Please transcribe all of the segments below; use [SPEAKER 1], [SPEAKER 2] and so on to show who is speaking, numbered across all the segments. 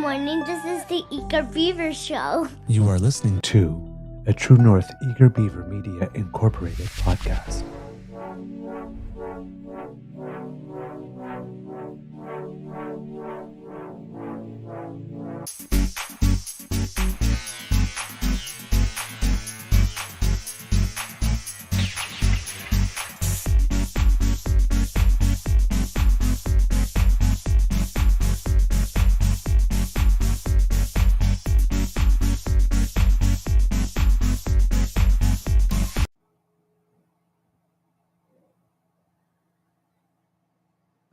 [SPEAKER 1] Morning, this is the Eager Beaver Show.
[SPEAKER 2] You are listening to a True North Eager Beaver Media Incorporated podcast.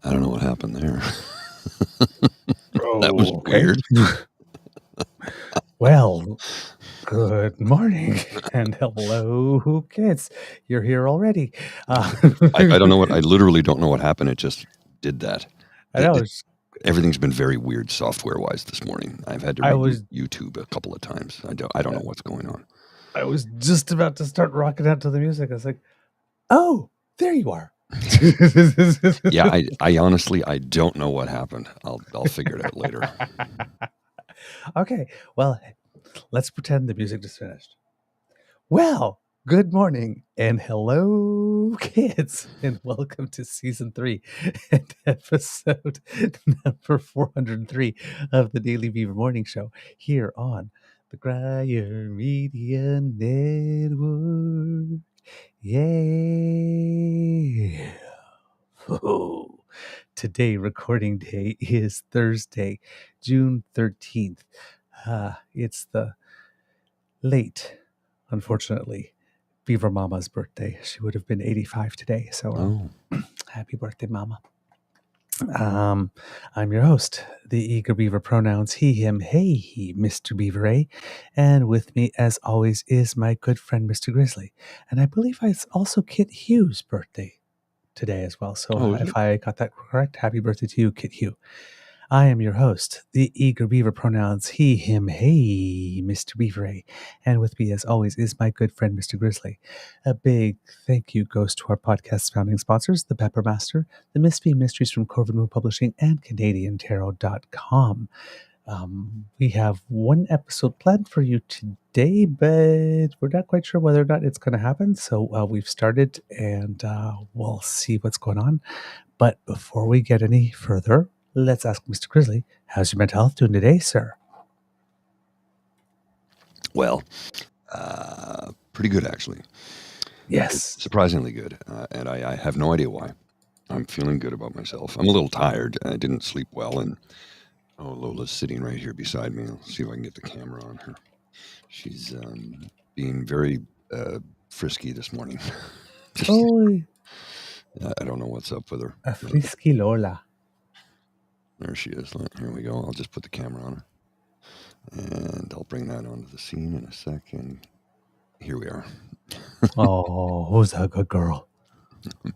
[SPEAKER 3] I don't know what happened there. That was
[SPEAKER 2] Okay.
[SPEAKER 3] weird.
[SPEAKER 2] Well, good morning and hello, kids. You're here already.
[SPEAKER 3] I don't know what, I literally don't know what happened. It just did that.
[SPEAKER 2] I know.
[SPEAKER 3] Everything's been very weird software-wise this morning. I've had to read YouTube a couple of times. I don't know what's going on.
[SPEAKER 2] I was just about to start rocking out to the music. I was like, oh, there you are.
[SPEAKER 3] Yeah, I honestly, I don't know what happened. I'll figure it out later.
[SPEAKER 2] Okay, well, let's pretend the music just finished. Well, good morning and hello, kids, and welcome to season 3 and episode number 403 of the Daily Beaver Morning Show here on the Grier Media Network. Yeah. Oh, today, recording day is Thursday, June 13th. It's the late, unfortunately, Beaver Mama's birthday. She would have been 85 today. So happy birthday, Mama. I'm your host, the Eager Beaver, pronouns he, him, hey, he, Mr. Beaver A. And with me, as always, is my good friend, Mr. Grizzly. And I believe it's also Kit Hughes' birthday today as well. So if I got that correct, happy birthday to you, Kit Hugh. I am your host, the Eager Beaver, pronouns he, him, hey, Mr. Beaver A. And with me, as always, is my good friend, Mr. Grizzly. A big thank you goes to our podcast's founding sponsors, the Pepper Master, the Misfit Mysteries from Corvid Moon Publishing, and CanadianTarot.com. We have one episode planned for you today, but we're not quite sure whether or not it's going to happen. So we've started, and we'll see what's going on. But before we get any further, let's ask Mr. Grizzly, how's your mental health doing today, sir?
[SPEAKER 3] Well, pretty good, actually.
[SPEAKER 2] Yes.
[SPEAKER 3] Surprisingly good. And I have no idea why. I'm feeling good about myself. I'm a little tired. I didn't sleep well. And Lola's sitting right here beside me. I'll see if I can get the camera on her. She's being very frisky this morning. I don't know what's up with her.
[SPEAKER 2] A frisky Lola.
[SPEAKER 3] There she is. Here we go. I'll just put the camera on her. And I'll bring that onto the scene in a second. Here we are.
[SPEAKER 2] Oh, who's a good girl?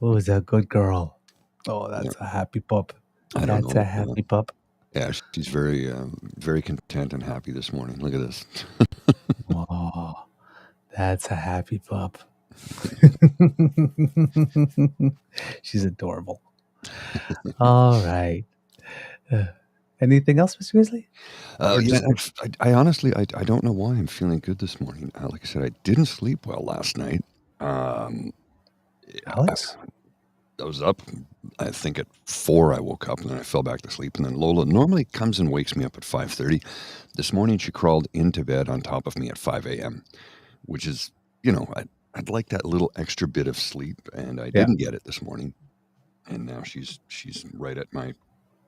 [SPEAKER 2] Who's a good girl? Oh, that's a happy pup. That's a happy pup.
[SPEAKER 3] Yeah, she's very, very content and happy this morning. Look at this.
[SPEAKER 2] Oh, that's a happy pup. She's adorable. All right. Anything else, Mr. Grizzly?
[SPEAKER 3] I honestly, I don't know why I'm feeling good this morning. Like I said, I didn't sleep well last night.
[SPEAKER 2] Alex?
[SPEAKER 3] I was up, I think at 4 I woke up, and then I fell back to sleep. And then Lola normally comes and wakes me up at 5:30. This morning she crawled into bed on top of me at 5 a.m., which is, I'd like that little extra bit of sleep, and I didn't get it this morning. And now she's right at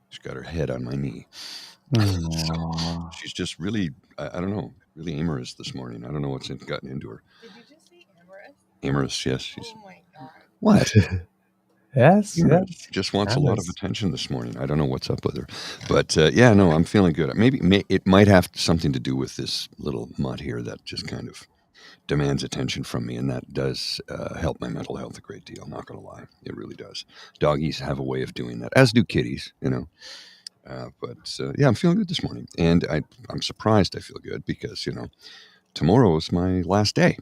[SPEAKER 3] she's got her head on my knee. So she's just really, I don't know, really amorous this morning. I don't know what's gotten into her.
[SPEAKER 4] Did you just say amorous?
[SPEAKER 3] Amorous, yes.
[SPEAKER 4] Oh my God.
[SPEAKER 3] What?
[SPEAKER 2] Yes.
[SPEAKER 3] She just wants a lot of attention this morning. I don't know what's up with her. But I'm feeling good. Maybe it might have something to do with this little mutt here that just kind of demands attention from me, and that does help my mental health a great deal. Not going to lie. It really does. Doggies have a way of doing that, as do kitties, But I'm feeling good this morning. And I'm surprised I feel good because, tomorrow is my last day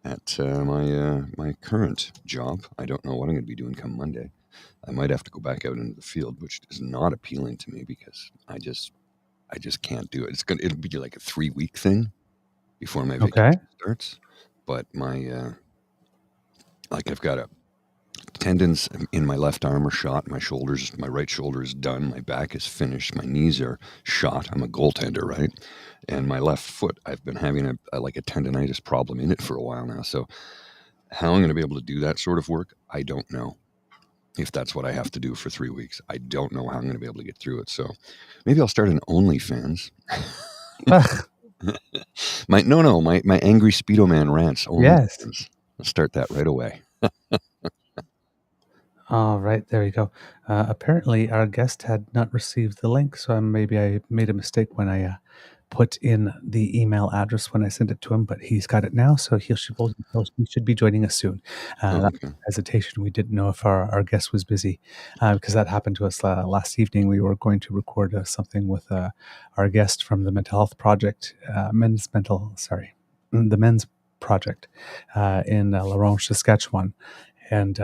[SPEAKER 3] at my current job. I don't know what I'm going to be doing come Monday. I might have to go back out into the field, which is not appealing to me because I I just can't do it. It'll be like a 3-week thing before my
[SPEAKER 2] Okay.
[SPEAKER 3] vacation starts. But my like I've got a tendons in my left arm are shot. My right shoulder is done. My back is finished. My knees are shot. I'm a goaltender, right? And my left foot, I've been having a tendonitis problem in it for a while now. So how I'm going to be able to do that sort of work, I don't know. If that's what I have to do for 3 weeks, I don't know how I'm going to be able to get through it. So maybe I'll start an OnlyFans. my angry Speedo Man rants.
[SPEAKER 2] Yes.
[SPEAKER 3] OnlyFans. I'll start that right away.
[SPEAKER 2] All right, there you go. Apparently, our guest had not received the link, so maybe I made a mistake when I put in the email address when I sent it to him, but he's got it now, so he should be joining us soon. That
[SPEAKER 3] Okay.
[SPEAKER 2] hesitation, we didn't know if our guest was busy, because that happened to us last evening. We were going to record something with our guest from the Mental Health Project, the Men's Project in La Ronge, Saskatchewan, and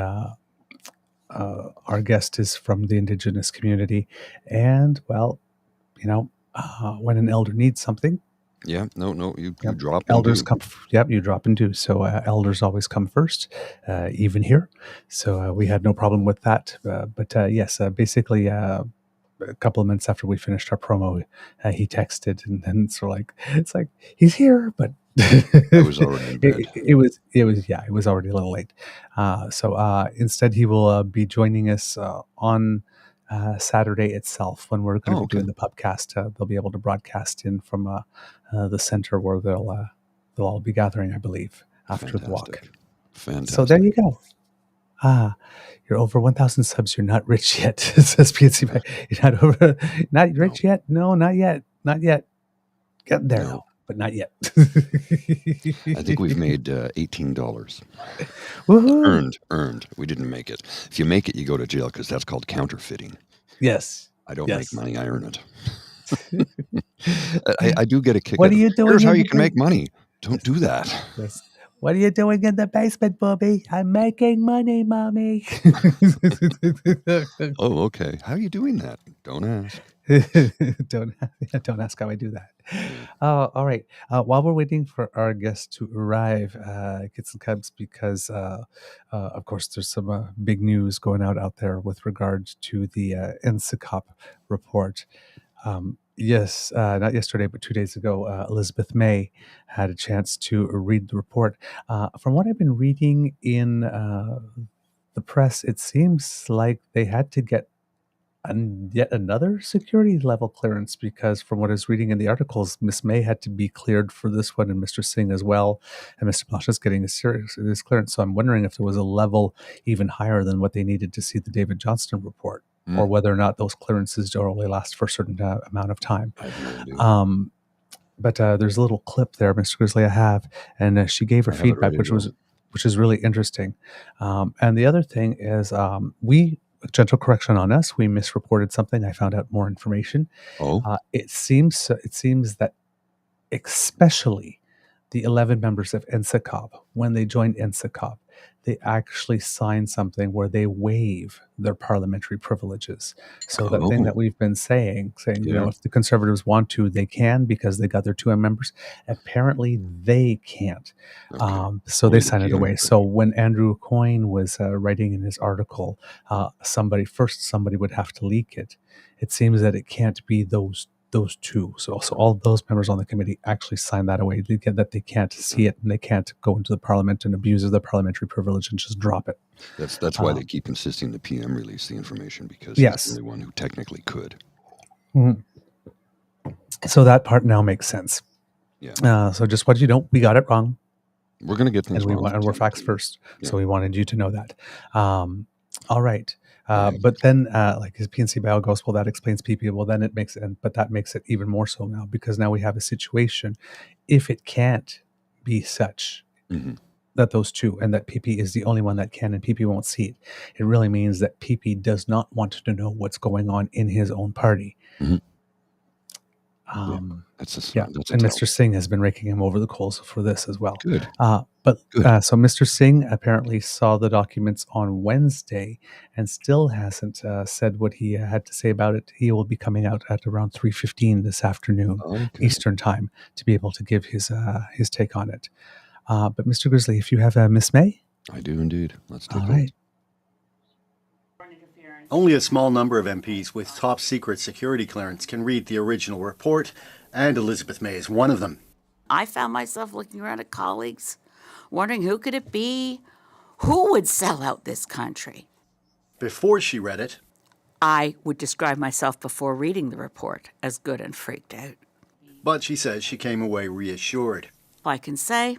[SPEAKER 2] our guest is from the Indigenous community, and well, when an elder needs something,
[SPEAKER 3] Yeah, no, you
[SPEAKER 2] yep,
[SPEAKER 3] drop and
[SPEAKER 2] elders
[SPEAKER 3] do.
[SPEAKER 2] come. Yep, you drop and do. So elders always come first, even here. So we had no problem with that. But yes, basically. A couple of minutes after we finished our promo, he texted, and then it's like he's here, but
[SPEAKER 3] I was already in bed.
[SPEAKER 2] it was already a little late. So instead, he will be joining us on Saturday itself when we're going to be doing the pubcast. They'll be able to broadcast in from the center where they'll all be gathering, I believe, after the walk.
[SPEAKER 3] Fantastic.
[SPEAKER 2] So there you go. You're over 1,000 subs. You're not rich yet, says PNC. You're not rich yet? No, not yet. Not yet. Get there, though, but not yet.
[SPEAKER 3] I think we've made $18.
[SPEAKER 2] Woohoo!
[SPEAKER 3] Earned. We didn't make it. If you make it, you go to jail because that's called counterfeiting.
[SPEAKER 2] Yes.
[SPEAKER 3] I don't make money. I earn it. I do get a kick.
[SPEAKER 2] What are you doing?
[SPEAKER 3] Here's how you can make money. Don't do that.
[SPEAKER 2] Yes. What are you doing in the basement, Bobby? I'm making money, Mommy.
[SPEAKER 3] Oh, okay. How are you doing that? Don't ask.
[SPEAKER 2] Don't ask how I do that. All right. While we're waiting for our guest to arrive, get some cubs because, of course, there's some big news going out there with regard to the NSICOP report. Yes, not yesterday, but 2 days ago, Elizabeth May had a chance to read the report. From what I've been reading in the press, it seems like they had to get yet another security level clearance because from what I was reading in the articles, Miss May had to be cleared for this one and Mr. Singh as well. And Mr. Blanche is getting this clearance. So I'm wondering if there was a level even higher than what they needed to see the David Johnston report. Or whether or not those clearances only last for a certain amount of time. But there's a little clip there, Mr. Grizzly, I have, and she gave her feedback, which is really interesting. And the other thing is, gentle correction on us, we misreported something. I found out more information. It seems that especially the 11 members of NSICOP, when they joined NSICOP, they actually sign something where they waive their parliamentary privileges. So that thing that we've been saying, if the Conservatives want to, they can because they got their 2 members. Apparently, they can't. So they sign it away. So when Andrew Coyne was writing in his article, somebody would have to leak it. It seems that it can't be those 2. So all those members on the committee actually sign that away. They can't see it and they can't go into the parliament and abuse the parliamentary privilege and just drop it.
[SPEAKER 3] That's why they keep insisting the PM release the information because he's the only one who technically could.
[SPEAKER 2] Mm-hmm. So that part now makes sense. Yeah. So just what you know, we got it wrong.
[SPEAKER 3] We're going to get things wrong.
[SPEAKER 2] And we're facts first. Yeah. So we wanted you to know that. All right. But then, like his PNC Bio goes, well, that explains PP. Well, then that makes it even more so now because now we have a situation. If it can't be such that those 2 and that PP is the only one that can and PP won't see it, it really means that PP does not want to know what's going on in his own party.
[SPEAKER 3] That's a
[SPEAKER 2] Yeah,
[SPEAKER 3] that's a
[SPEAKER 2] and
[SPEAKER 3] tell.
[SPEAKER 2] Mr. Singh has been raking him over the coals for this as well.
[SPEAKER 3] Good.
[SPEAKER 2] So Mr. Singh apparently saw the documents on Wednesday and still hasn't said what he had to say about it. He will be coming out at around 3:15 this afternoon
[SPEAKER 3] Okay.
[SPEAKER 2] Eastern time to be able to give his take on it. But Mr. Grizzly, if you have Miss May,
[SPEAKER 3] I do indeed. Let's take
[SPEAKER 2] all
[SPEAKER 3] a
[SPEAKER 2] right.
[SPEAKER 5] Only a small number of MPs with top secret security clearance can read the original report, and Elizabeth May is one of them.
[SPEAKER 6] I found myself looking around at colleagues, wondering who could it be? Who would sell out this country?
[SPEAKER 5] Before she read it,
[SPEAKER 6] I would describe myself before reading the report as good and freaked out.
[SPEAKER 5] but she says she came away reassured.
[SPEAKER 6] I can say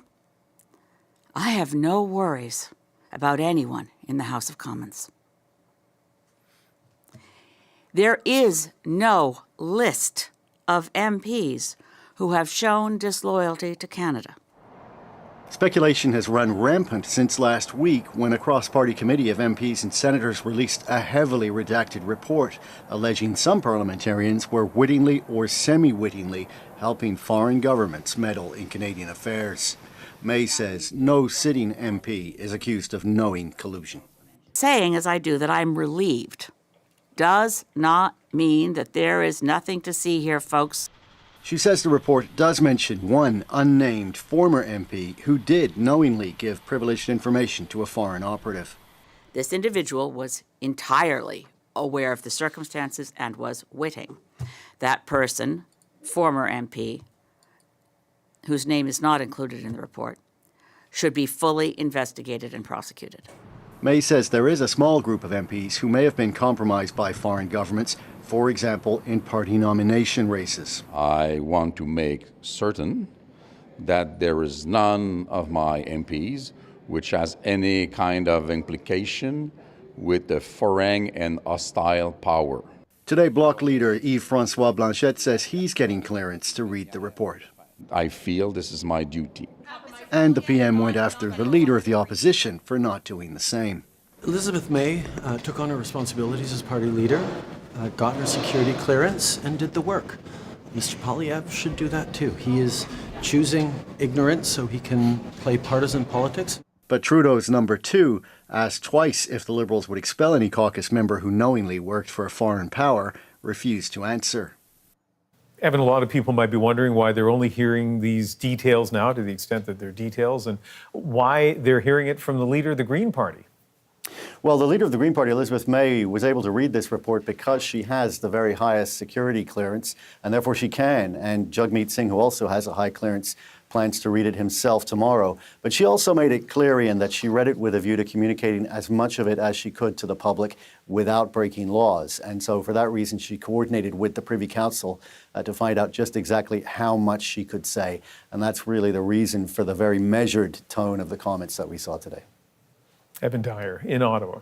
[SPEAKER 6] I have no worries about anyone in the House of Commons. There is no list of MPs who have shown disloyalty to Canada.
[SPEAKER 5] Speculation has run rampant since last week when a cross-party committee of MPs and senators released a heavily redacted report alleging some parliamentarians were wittingly or semi-wittingly helping foreign governments meddle in Canadian affairs. May says no sitting MP is accused of knowing collusion.
[SPEAKER 6] Saying, as I do, that I'm relieved does not mean that there is nothing to see here, folks.
[SPEAKER 5] She says the report does mention one unnamed former MP who did knowingly give privileged information to a foreign operative.
[SPEAKER 6] This individual was entirely aware of the circumstances and was witting. That person, former MP, whose name is not included in the report, should be fully investigated and prosecuted.
[SPEAKER 5] May says there is a small group of MPs who may have been compromised by foreign governments, for example, in party nomination races.
[SPEAKER 7] I want to make certain that there is none of my MPs which has any kind of implication with the foreign and hostile power.
[SPEAKER 5] Today, Bloc leader Yves-François Blanchet says he's getting clearance to read the report.
[SPEAKER 7] I feel this is my duty.
[SPEAKER 5] And the PM went after the leader of the opposition for not doing the same.
[SPEAKER 8] Elizabeth May took on her responsibilities as party leader, got her security clearance, and did the work. Mr. Poilievre should do that too. He is choosing ignorance so he can play partisan politics.
[SPEAKER 5] But Trudeau's number two asked twice if the Liberals would expel any caucus member who knowingly worked for a foreign power, refused to answer.
[SPEAKER 9] Evan, a lot of people might be wondering why they're only hearing these details now, to the extent that they're details, and why they're hearing it from the leader of the Green Party.
[SPEAKER 5] Well, the leader of the Green Party, Elizabeth May, was able to read this report because she has the very highest security clearance, and therefore she can. And Jagmeet Singh, who also has a high clearance, plans to read it himself tomorrow. But she also made it clear, Ian, that she read it with a view to communicating as much of it as she could to the public without breaking laws. And so for that reason, she coordinated with the Privy Council to find out just exactly how much she could say. And that's really the reason for the very measured tone of the comments that we saw today.
[SPEAKER 9] Evan Dyer in Ottawa.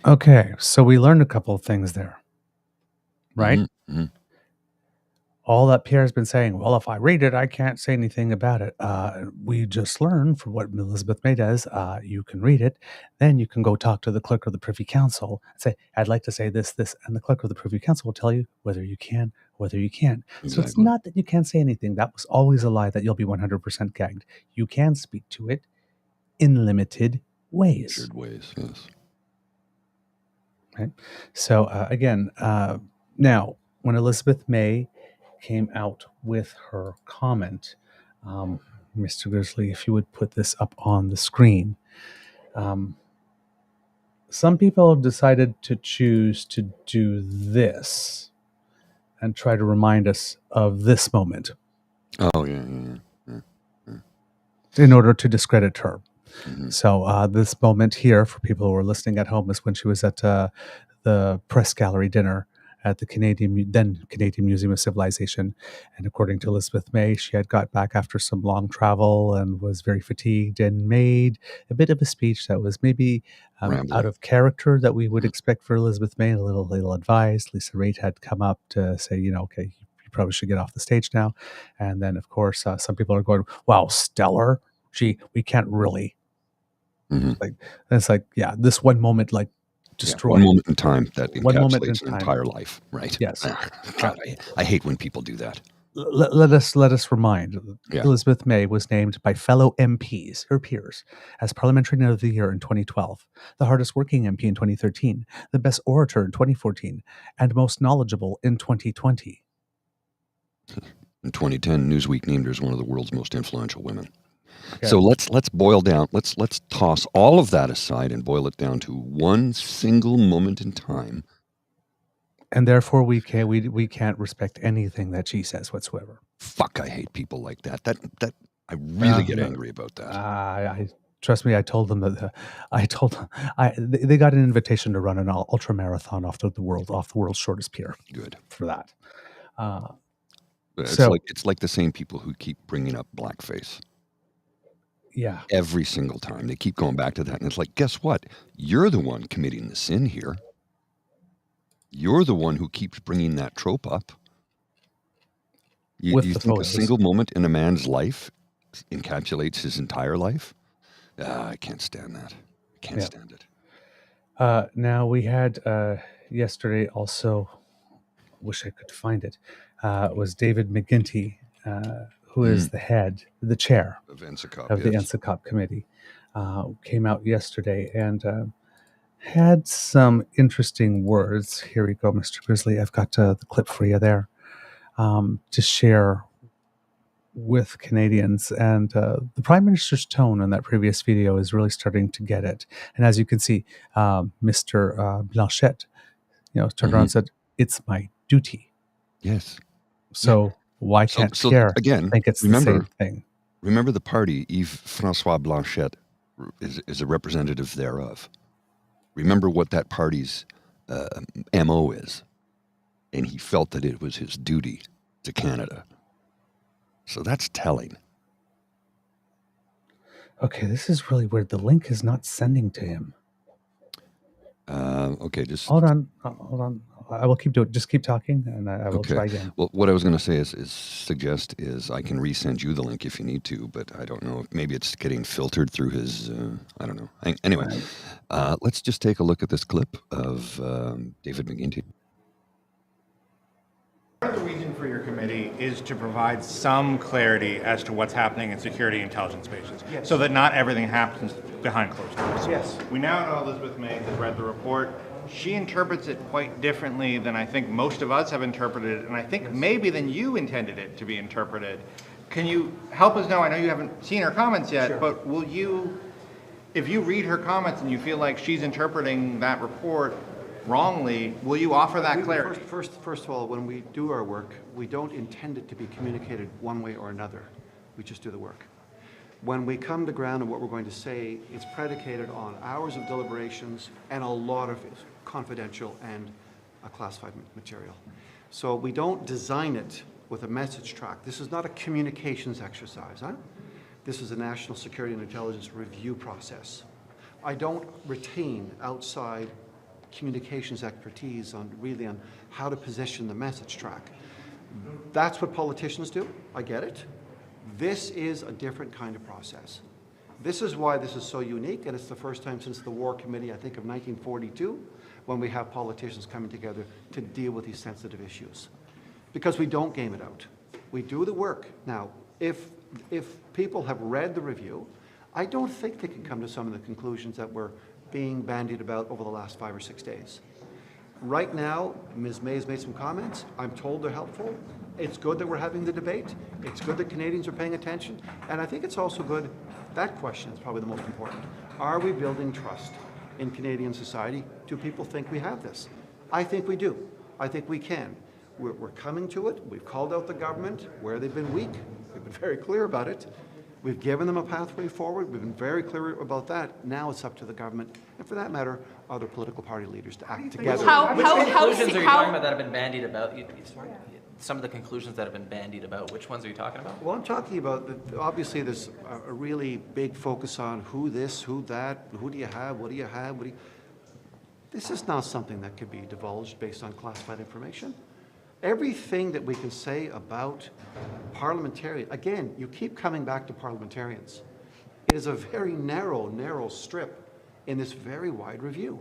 [SPEAKER 2] Okay, so we learned a couple of things there, right?
[SPEAKER 3] Mm-hmm.
[SPEAKER 2] All that Pierre's been saying, well, if I read it, I can't say anything about it. We just learned from what Elizabeth May does, you can read it, then you can go talk to the clerk of the Privy Council and say, I'd like to say this, and the clerk of the Privy Council will tell you whether you can, whether you can't.
[SPEAKER 3] Exactly.
[SPEAKER 2] So it's not that you can't say anything. That was always a lie that you'll be 100% gagged. You can speak to it in limited ways.
[SPEAKER 3] Measured ways, yes.
[SPEAKER 2] Right? So again, now, when Elizabeth May came out with her comment, Mr. Grizzly, if you would put this up on the screen. Some people decided to choose to do this and try to remind us of this moment
[SPEAKER 3] Oh, yeah.
[SPEAKER 2] in order to discredit her.
[SPEAKER 3] Mm-hmm.
[SPEAKER 2] So this moment here, for people who are listening at home, is when she was at the press gallery dinner at the then Canadian Museum of Civilization. And according to Elizabeth May, she had got back after some long travel and was very fatigued and made a bit of a speech that was maybe out of character that we would expect for Elizabeth May, a little advised. Lisa Raitt had come up to say, okay, you probably should get off the stage now. And then, of course, some people are going, wow, stellar. Gee, we can't really.
[SPEAKER 3] Mm-hmm.
[SPEAKER 2] It's like, yeah, this one moment, like, destroyed.
[SPEAKER 3] One moment in time that
[SPEAKER 2] One moment in
[SPEAKER 3] encapsulates an
[SPEAKER 2] time.
[SPEAKER 3] entire life, right?
[SPEAKER 2] Yes.
[SPEAKER 3] God, I hate when people do that.
[SPEAKER 2] Let us remind,
[SPEAKER 3] Yeah.
[SPEAKER 2] Elizabeth May was named by fellow MPs, her peers, as Parliamentary Note of the Year in 2012, the hardest working MP in 2013, the best orator in 2014, and most knowledgeable in 2020.
[SPEAKER 3] In 2010, Newsweek named her as one of the world's most influential women.
[SPEAKER 2] Okay.
[SPEAKER 3] So let's boil down. Let's toss all of that aside and boil it down to one single moment in time.
[SPEAKER 2] And therefore, we can't respect anything that she says whatsoever.
[SPEAKER 3] Fuck! I hate people like that. That I really get angry about that.
[SPEAKER 2] I trust me. I told them that. They got an invitation to run an ultra marathon off the world's shortest pier.
[SPEAKER 3] Good
[SPEAKER 2] for that.
[SPEAKER 3] It's like the same people who keep bringing up blackface.
[SPEAKER 2] Yeah.
[SPEAKER 3] Every single time they keep going back to that, and it's like, guess what? You're the one committing the sin here. You're the one who keeps bringing that trope up. Do you think a single moment in a man's life encapsulates his entire life? I can't stand that. I can't stand it.
[SPEAKER 2] Now we had yesterday also, wish I could find it, was David McGuinty, who is the chair
[SPEAKER 3] of the
[SPEAKER 2] NSICOP committee, came out yesterday and had some interesting words. Here we go, Mr. Grizzly. I've got the clip for you there to share with Canadians. And the Prime Minister's tone in that previous video is really starting to get it. And as you can see, Mr. Blanchette, turned around and said, "It's my duty."
[SPEAKER 3] Yes.
[SPEAKER 2] So why can't Pierre think it's the same thing?
[SPEAKER 3] Remember the party Yves-François Blanchette is a representative thereof. Remember what that party's MO is. And he felt that it was his duty to Canada. So that's telling.
[SPEAKER 2] Okay, this is really weird. The link is not sending to him.
[SPEAKER 3] Okay, just
[SPEAKER 2] hold on. I will keep doing. Just keep talking, and I will try again.
[SPEAKER 3] Well, what I was going to say is suggest I can resend you the link if you need to, but I don't know if maybe it's getting filtered through his. I don't know. Anyway, let's just take a look at this clip of David McGuinty.
[SPEAKER 10] Part of the reason for your committee is to provide some clarity as to what's happening in security intelligence spaces, so that not everything happens behind closed doors.
[SPEAKER 8] Yes.
[SPEAKER 10] We now know Elizabeth May has read the report. She interprets it quite differently than I think most of us have interpreted it, and I think maybe than you intended it to be interpreted. Can you help us know? I know you haven't seen her comments yet, but will you, if you read her comments and you feel like she's interpreting that report wrongly, will you offer that clarity?
[SPEAKER 11] First of all, when we do our work, we don't intend it to be communicated one way or another. We just do the work. When we come to ground and what we're going to say, it's predicated on hours of deliberations and a lot of confidential and classified material. So we don't design it with a message track. This is not a communications exercise. This is a national security and intelligence review process. I don't retain outside communications expertise on how to position the message track. That's what politicians do. I get it. This is a different kind of process. This is why this is so unique, and it's the first time since the War Committee, I think of 1942, when we have politicians coming together to deal with these sensitive issues. Because we don't game it out. We do the work. Now, if people have read the review, I don't think they can come to some of the conclusions that were being bandied about over the last 5 or 6 days. Right now, Ms. May has made some comments. I'm told they're helpful. It's good that we're having the debate. It's good that Canadians are paying attention. And I think it's also good, that question is probably the most important. Are we building trust in Canadian society? Do people think we have this? I think we do. I think we can. We're coming to it. We've called out the government where they've been weak. We've been very clear about it. We've given them a pathway forward. We've been very clear about that. Now it's up to the government, and for that matter, other political party leaders to act together.
[SPEAKER 12] Which conclusions are you talking about that have been bandied about? Some of the conclusions that have been bandied about, which ones are you talking about?
[SPEAKER 11] Well, I'm talking about, obviously there's a really big focus on who this, who that, who do you have, what do you have, This is not something that could be divulged based on classified information. Everything that we can say about parliamentarians, again, you keep coming back to parliamentarians. It is a very narrow strip in this very wide review.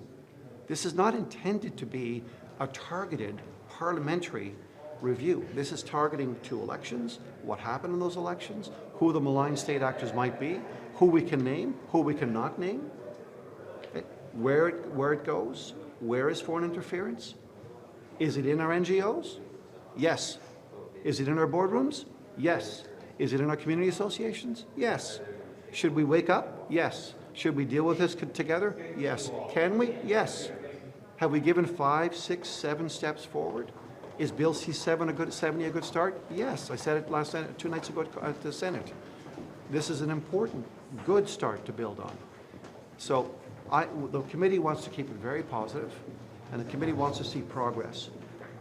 [SPEAKER 11] This is not intended to be a targeted parliamentary review. This is targeting 2 elections, what happened in those elections, who the malign state actors might be, who we can name, who we cannot name, where it goes, where is foreign interference? Is it in our NGOs? Yes. Is it in our boardrooms? Yes. Is it in our community associations? Yes. Should we wake up? Yes. Should we deal with this together? Yes. Can we? Yes. Have we given 5, 6, 7 steps forward? Is Bill C-70 a good start? Yes. I said it 2 nights ago at the Senate. This is an important, good start to build on. So the committee wants to keep it very positive, and the committee wants to see progress.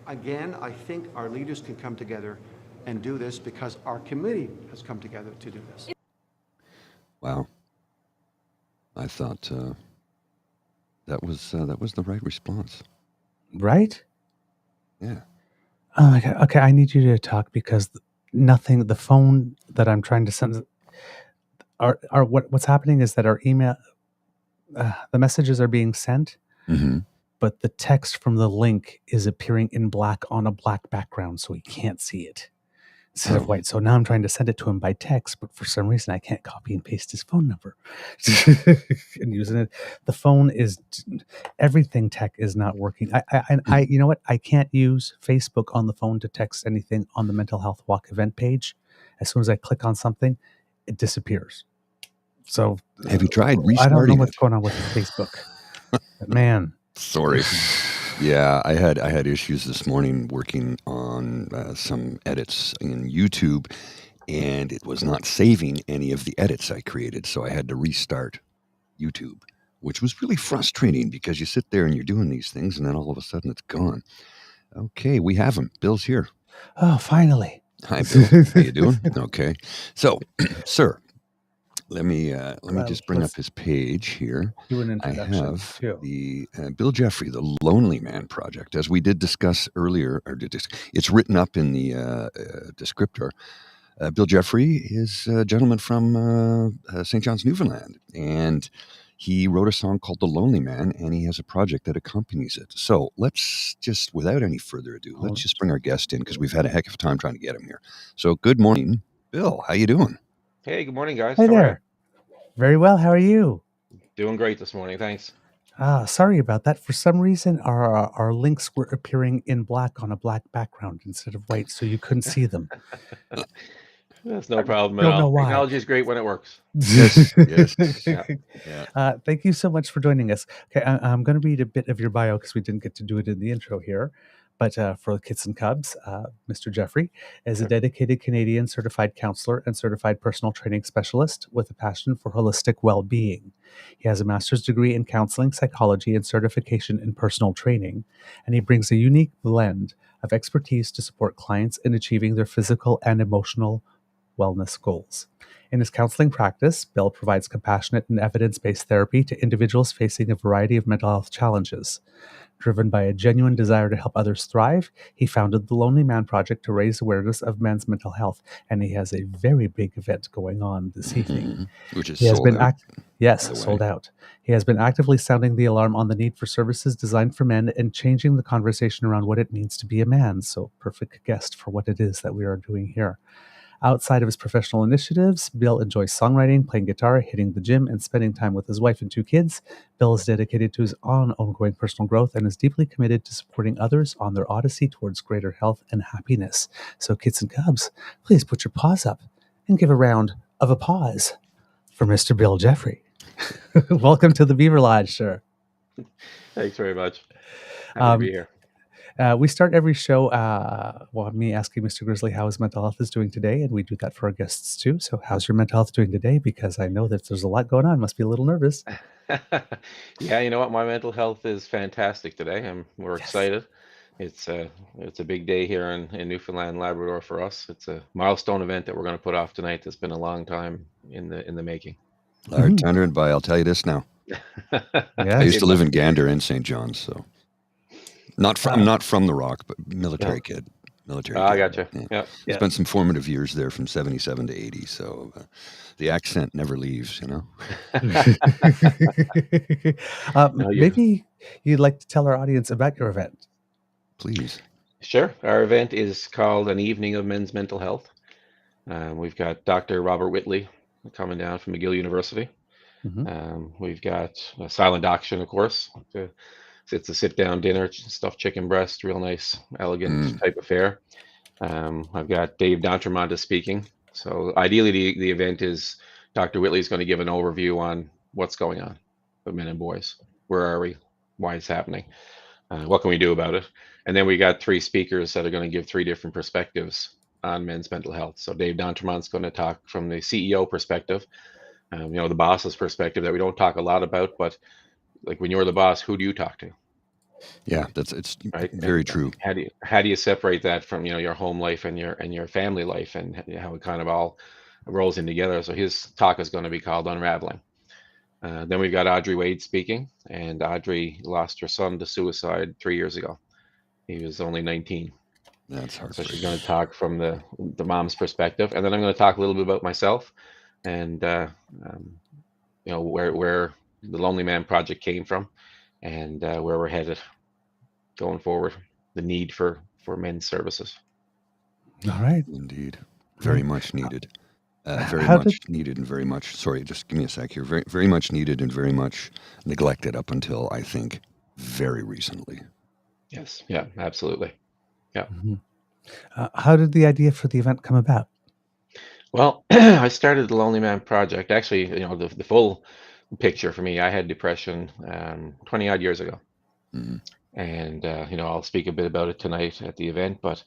[SPEAKER 11] Again, I think our leaders can come together and do this because our committee has come together to do this.
[SPEAKER 3] Wow. I thought that was the right response.
[SPEAKER 2] Right?
[SPEAKER 3] Yeah.
[SPEAKER 2] Okay, I need you to talk because the phone that I'm trying to send, what's happening is that our email, the messages are being sent, but the text from the link is appearing in black on a black background, so he can't see it instead of white. So now I'm trying to send it to him by text, but for some reason I can't copy and paste his phone number and using it. The phone is everything. Tech is not working. I you know what? I can't use Facebook on the phone to text anything on the Mental Health Walk event page. As soon as I click on something, it disappears. So
[SPEAKER 3] have you tried restarting?
[SPEAKER 2] I don't know what's going on with Facebook. But man,
[SPEAKER 3] sorry. Yeah, I had issues this morning working on some edits in YouTube, and it was not saving any of the edits I created, so I had to restart YouTube, which was really frustrating because you sit there and you're doing these things, and then all of a sudden it's gone. Okay, we have him. Bill's here.
[SPEAKER 2] Oh, finally.
[SPEAKER 3] Hi, Bill. How you doing? Okay. So, sir, let me just bring up his page here.
[SPEAKER 2] Do an introduction.
[SPEAKER 3] I have the Bill Jeffery, the Lonely Man Project, as we did discuss earlier. It's written up in the descriptor. Bill Jeffery is a gentleman from St. John's, Newfoundland, and he wrote a song called "The Lonely Man," and he has a project that accompanies it. So let's just, without any further ado, let's just bring our guest in because we've had a heck of a time trying to get him here. So, good morning, Bill. How you doing?
[SPEAKER 13] Hey, good morning, guys.
[SPEAKER 2] Hey there. Very well. How are you?
[SPEAKER 13] Doing great this morning. Thanks.
[SPEAKER 2] Sorry about that. For some reason, our links were appearing in black on a black background instead of white, so you couldn't see them.
[SPEAKER 13] That's no problem at
[SPEAKER 2] Don't know
[SPEAKER 13] all.
[SPEAKER 2] why.
[SPEAKER 13] Technology is great when it works.
[SPEAKER 3] Yes. Yeah.
[SPEAKER 2] Thank you so much for joining us. Okay, I'm going to read a bit of your bio because we didn't get to do it in the intro here. But for the Kids and Cubs, Mr. Jeffery is a dedicated Canadian certified counselor and certified personal training specialist with a passion for holistic well-being. He has a master's degree in counseling, psychology, and certification in personal training, and he brings a unique blend of expertise to support clients in achieving their physical and emotional wellness goals. In his counseling practice, Bill provides compassionate and evidence-based therapy to individuals facing a variety of mental health challenges. Driven by a genuine desire to help others thrive, he founded the Lonely Man Project to raise awareness of men's mental health, and he has a very big event going on this evening.
[SPEAKER 3] Which is
[SPEAKER 2] sold out.
[SPEAKER 3] Yes,
[SPEAKER 2] sold out. He has been actively sounding the alarm on the need for services designed for men and changing the conversation around what it means to be a man. So, perfect guest for what it is that we are doing here. Outside of his professional initiatives, Bill enjoys songwriting, playing guitar, hitting the gym, and spending time with his wife and 2 kids. Bill is dedicated to his ongoing personal growth and is deeply committed to supporting others on their odyssey towards greater health and happiness. So, Kids and Cubs, please put your paws up and give a round of applause for Mr. Bill Jeffery. Welcome to the Beaver Lodge, sir.
[SPEAKER 13] Thanks very much. Happy to be here.
[SPEAKER 2] We start every show, me asking Mr. Grizzly how his mental health is doing today, and we do that for our guests too. So how's your mental health doing today? Because I know that there's a lot going on. Must be a little nervous.
[SPEAKER 13] Yeah, you know what? My mental health is fantastic today. We're excited. It's a big day here in Newfoundland, Labrador for us. It's a milestone event that we're going to put off tonight. That's been a long time in the making.
[SPEAKER 3] Large Thunder and by, I'll tell you this now. I used to live in Gander and St. John's, so. I'm not from the Rock, but military kid. military.
[SPEAKER 13] I
[SPEAKER 3] dad.
[SPEAKER 13] gotcha.
[SPEAKER 3] Yeah.
[SPEAKER 13] Yeah.
[SPEAKER 2] Yeah.
[SPEAKER 3] Spent some formative years there from 77 to 80. So the accent never leaves, you know?
[SPEAKER 13] No,
[SPEAKER 2] Maybe you'd like to tell our audience about your event.
[SPEAKER 3] Please.
[SPEAKER 13] Sure. Our event is called An Evening of Men's Mental Health. We've got Dr. Robert Whitley coming down from McGill University. We've got a silent auction, of course. It's a sit-down dinner, stuffed chicken breast, real nice, elegant type affair. I've got Dave D'Entremont is speaking. So ideally, the event is Dr. Whitley is going to give an overview on what's going on with men and boys. Where are we? Why it's happening? What can we do about it? And then we got 3 speakers that are going to give 3 different perspectives on men's mental health. So Dave D'Entremont's going to talk from the CEO perspective, the boss's perspective that we don't talk a lot about, but like when you're the boss, who do you talk to?
[SPEAKER 3] Yeah, it's
[SPEAKER 13] Right.
[SPEAKER 3] very
[SPEAKER 13] And
[SPEAKER 3] true.
[SPEAKER 13] how do you separate that from your home life and your family life, and how it kind of all rolls in together? So his talk is going to be called Unraveling. Then we've got Audrey Wade speaking, and Audrey lost her son to suicide 3 years ago. He was only 19.
[SPEAKER 3] That's
[SPEAKER 13] So
[SPEAKER 3] heartbreaking.
[SPEAKER 13] she's going to talk from the mom's perspective, and then I'm going to talk a little bit about myself and where the Lonely Man Project came from, and where we're headed going forward. The need for men's services.
[SPEAKER 2] All right.
[SPEAKER 3] Indeed. Very much needed. Very
[SPEAKER 2] How
[SPEAKER 3] much needed and very much, sorry, just give me a sec here. Very, very much needed and very much neglected up until, I think, very recently.
[SPEAKER 13] Yes. Yeah, absolutely. Yeah.
[SPEAKER 2] How did the idea for the event come about?
[SPEAKER 13] Well, I started the Lonely Man Project. Actually, the full picture for me, I had depression 20 odd years ago. And, I'll speak a bit about it tonight at the event, but,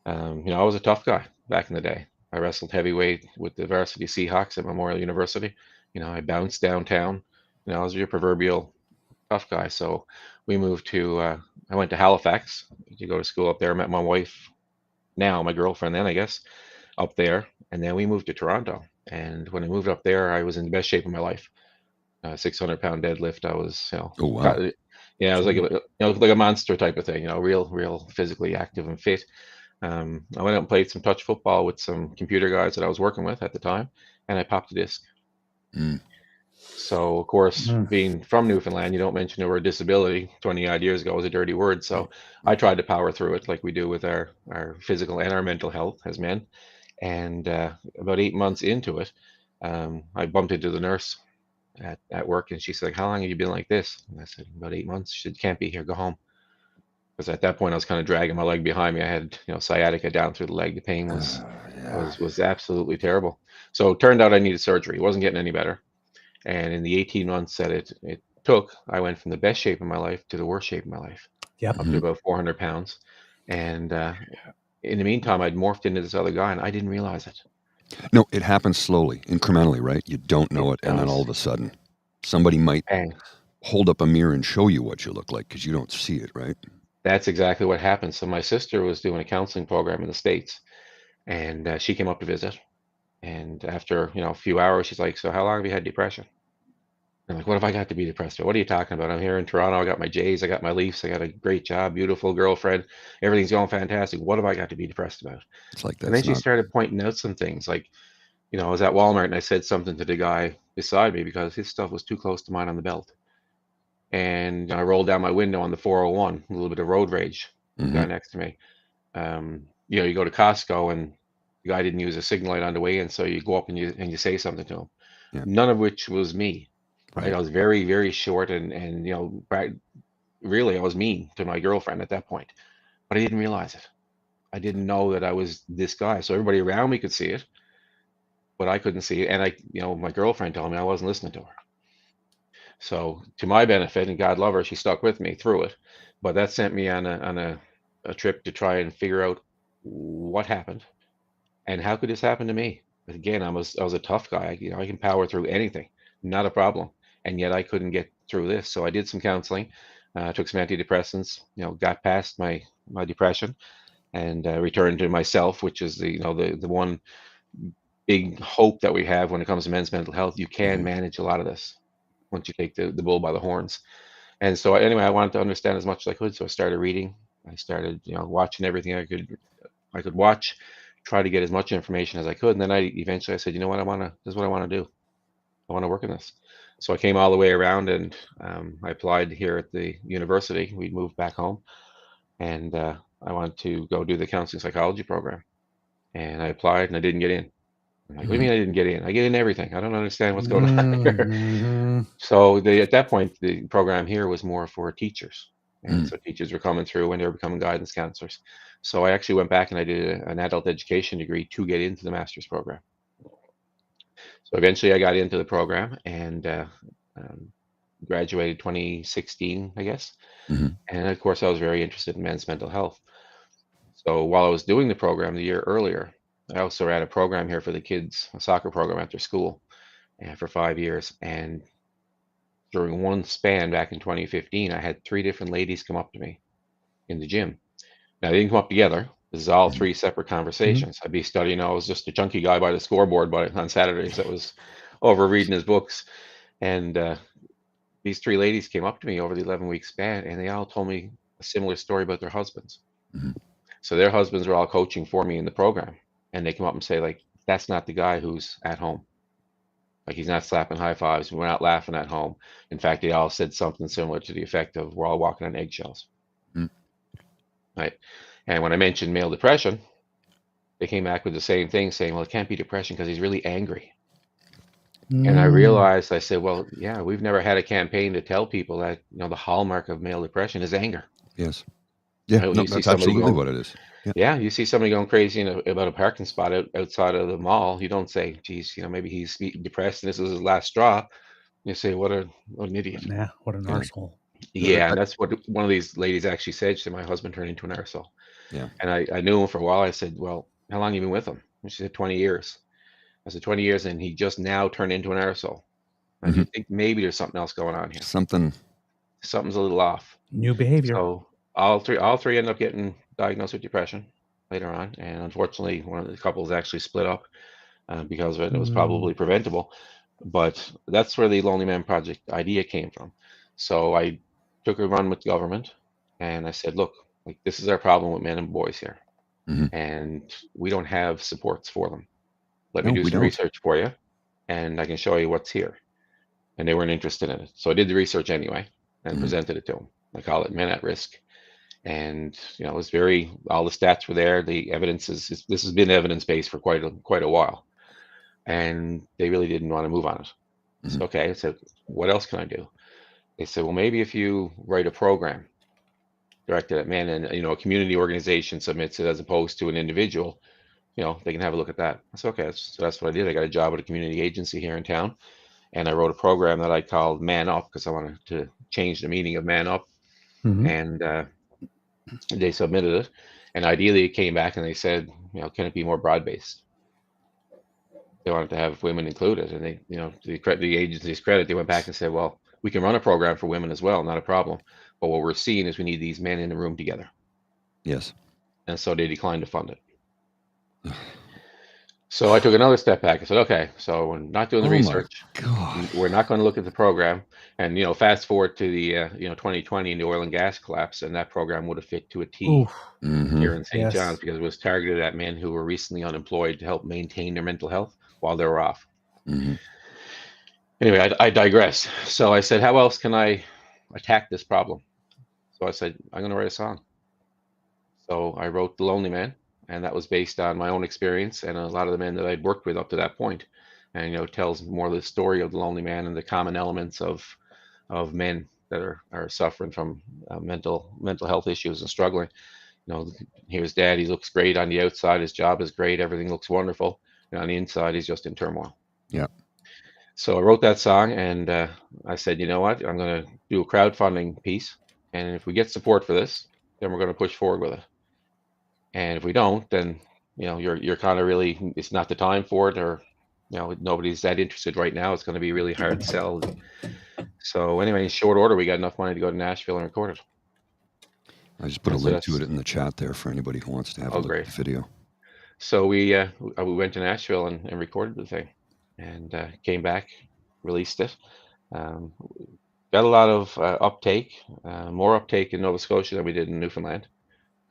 [SPEAKER 13] I was a tough guy back in the day. I wrestled heavyweight with the varsity Seahawks at Memorial University. I bounced downtown. I was your proverbial tough guy. So we moved to, I went to Halifax to go to school up there. I met my wife, now my girlfriend then, I guess, up there. And then we moved to Toronto. And when I moved up there, I was in the best shape of my life. 600-pound deadlift. I was,
[SPEAKER 3] Oh, wow.
[SPEAKER 13] yeah, I was like a monster type of thing, real physically active and fit. I went out and played some touch football with some computer guys that I was working with at the time, and I popped a disc. So, of course, being from Newfoundland, you don't mention the word disability 20 odd years ago was a dirty word. So I tried to power through it like we do with our physical and our mental health as men. And about 8 months into it, I bumped into the nurse at work, and she said, "How long have you been like this?" And I said, "About 8 months." She said, "Can't be here, go home." Because at that point I was kind of dragging my leg behind me. I had sciatica down through the leg. The pain was absolutely terrible. So it turned out I needed surgery. It wasn't getting any better. And in the 18 months that it took, I went from the best shape of my life to the worst shape of my life.
[SPEAKER 2] Yep.
[SPEAKER 13] Up to about 400 pounds. And in the meantime, I'd morphed into this other guy, and I didn't realize it.
[SPEAKER 3] No, it happens slowly, incrementally, right? You don't know it, and then all of a sudden, somebody might hold up a mirror and show you what you look like because you don't see it, right?
[SPEAKER 13] That's exactly what happened. So my sister was doing a counseling program in the States, and she came up to visit. And after a few hours, she's like, "So how long have you had depression?" I'm like, "What have I got to be depressed about? What are you talking about? I'm here in Toronto. I got my Jays. I got my Leafs. I got a great job, beautiful girlfriend. Everything's going fantastic. What have I got to be depressed about?"
[SPEAKER 3] It's like
[SPEAKER 13] And then
[SPEAKER 3] that's
[SPEAKER 13] she
[SPEAKER 3] not.
[SPEAKER 13] started pointing out some things like, I was at Walmart and I said something to the guy beside me because his stuff was too close to mine on the belt. And I rolled down my window on the 401, a little bit of road rage, the guy next to me. You go to Costco and the guy didn't use a signal light on the way in, so you go up and you say something to him.
[SPEAKER 3] Yeah.
[SPEAKER 13] None of which was me. Right? I was very, very short and really I was mean to my girlfriend at that point. But I didn't realize it. I didn't know that I was this guy. So everybody around me could see it, but I couldn't see it. And my girlfriend told me I wasn't listening to her. So to my benefit, and God love her, she stuck with me through it. But that sent me on a trip to try and figure out what happened and how could this happen to me. But again, I was a tough guy. I can power through anything, not a problem. And yet I couldn't get through this. So I did some counseling, took some antidepressants, got past my depression, and returned to myself, which is the one big hope that we have when it comes to men's mental health. You can manage a lot of this once you take the bull by the horns. And so anyway, I wanted to understand as much as I could. So I started reading. I started, watching everything I could I could watch, try to get as much information as I could, and then I said, you know what, this is what I want to do. I want to work in this. So I came all the way around, and I applied here at the university. We moved back home, and I wanted to go do the counseling psychology program. And I applied, and I didn't get in. I'm like, what do you mean I didn't get in? I get in everything. I don't understand what's going on here. So at that point, the program here was more for teachers. And so teachers were coming through and they were becoming guidance counselors. So I actually went back and I did an adult education degree to get into the master's program. So eventually I got into the program and graduated 2016, I guess. And of course, I was very interested in men's mental health. So while I was doing the program the year earlier, I also ran a program here for the kids, a soccer program after school, and for 5 years. And during one span back in 2015, I had 3 different ladies come up to me in the gym. Now, they didn't come up together. This is all 3 separate conversations. I'd be studying. I was just a chunky guy by the scoreboard on Saturdays that was over reading his books. And these 3 ladies came up to me over the 11-week span, and they all told me a similar story about their husbands. So their husbands were all coaching for me in the program. And they come up and say, like, that's not the guy who's at home. Like, he's not slapping high fives. We're not laughing at home. In fact, they all said something similar to the effect of, we're all walking on eggshells. Right. And when I mentioned male depression, they came back with the same thing, saying, well, it can't be depression because he's really angry. And I realized, I said, well, yeah, we've never had a campaign to tell people that, the hallmark of male depression is anger.
[SPEAKER 3] Yes. Yeah,
[SPEAKER 13] Right?
[SPEAKER 3] no, that's absolutely what it is.
[SPEAKER 13] Yeah, you see somebody going crazy about a parking spot outside of the mall. You don't say, geez, maybe he's depressed and this is his last straw. You say, what an idiot.
[SPEAKER 2] Nah, what an arsehole.
[SPEAKER 13] Yeah, and that's what one of these ladies actually said. She said, my husband turned into an arsehole.
[SPEAKER 3] Yeah.
[SPEAKER 13] And I knew him for a while. I said, well, how long have you been with him? And she said, 20 years. I said, 20 years, and he just now turned into an arsehole. I do think maybe there's something else going on here. Something's a little off.
[SPEAKER 2] New behavior.
[SPEAKER 13] So all three ended up getting diagnosed with depression later on, and unfortunately, one of the couples actually split up because of it. It was probably preventable, but that's where the Lonely Man Project idea came from. So I took a run with government, and I said, look, like, this is our problem with men and boys here, and we don't have supports for them. Let me do some research for you, and I can show you what's here. And they weren't interested in it. So I did the research anyway and presented it to them. I call it Men at Risk. And, it was all the stats were there. The evidence this has been evidence-based for quite a while. And they really didn't want to move on it. So, okay, I said, what else can I do? They said, well, maybe if you write a program directed at men and, a community organization submits it as opposed to an individual, they can have a look at that. I said, okay, so that's what I did. I got a job at a community agency here in town. And I wrote a program that I called Man Up because I wanted to change the meaning of Man Up. And they submitted it. And ideally, it came back and they said, can it be more broad-based? They wanted to have women included. And they, to the agency's credit, they went back and said, well, we can run a program for women as well, not a problem. But what we're seeing is we need these men in the room together.
[SPEAKER 3] Yes.
[SPEAKER 13] And so they declined to fund it. So I took another step back. I said, okay, so we're not doing the research. We're not going to look at the program. And, fast forward to the, 2020 and the oil and gas collapse, and that program would have fit to a T here in St. John's because it was targeted at men who were recently unemployed to help maintain their mental health while they were off. Anyway, I digress. So I said, how else can I attack this problem? So I said, I'm going to write a song. So I wrote The Lonely Man. And that was based on my own experience and a lot of the men that I'd worked with up to that point. And, it tells more of the story of the lonely man and the common elements of men that are suffering from mental health issues and struggling. Here's dad, he looks great on the outside. His job is great. Everything looks wonderful. And on the inside, he's just in turmoil.
[SPEAKER 3] Yeah.
[SPEAKER 13] So I wrote that song and I said, you know what, I'm going to do a crowdfunding piece. And if we get support for this, then we're going to push forward with it. And if we don't, then, you're kind of really, it's not the time for it, or, nobody's that interested right now. It's going to be really hard to sell. So anyway, in short order, we got enough money to go to Nashville and record it.
[SPEAKER 3] I just put a link to it in the chat there for anybody who wants to have a look at the video.
[SPEAKER 13] So we went to Nashville and recorded the thing and came back, released it. Got a lot of uptake, more uptake in Nova Scotia than we did in Newfoundland.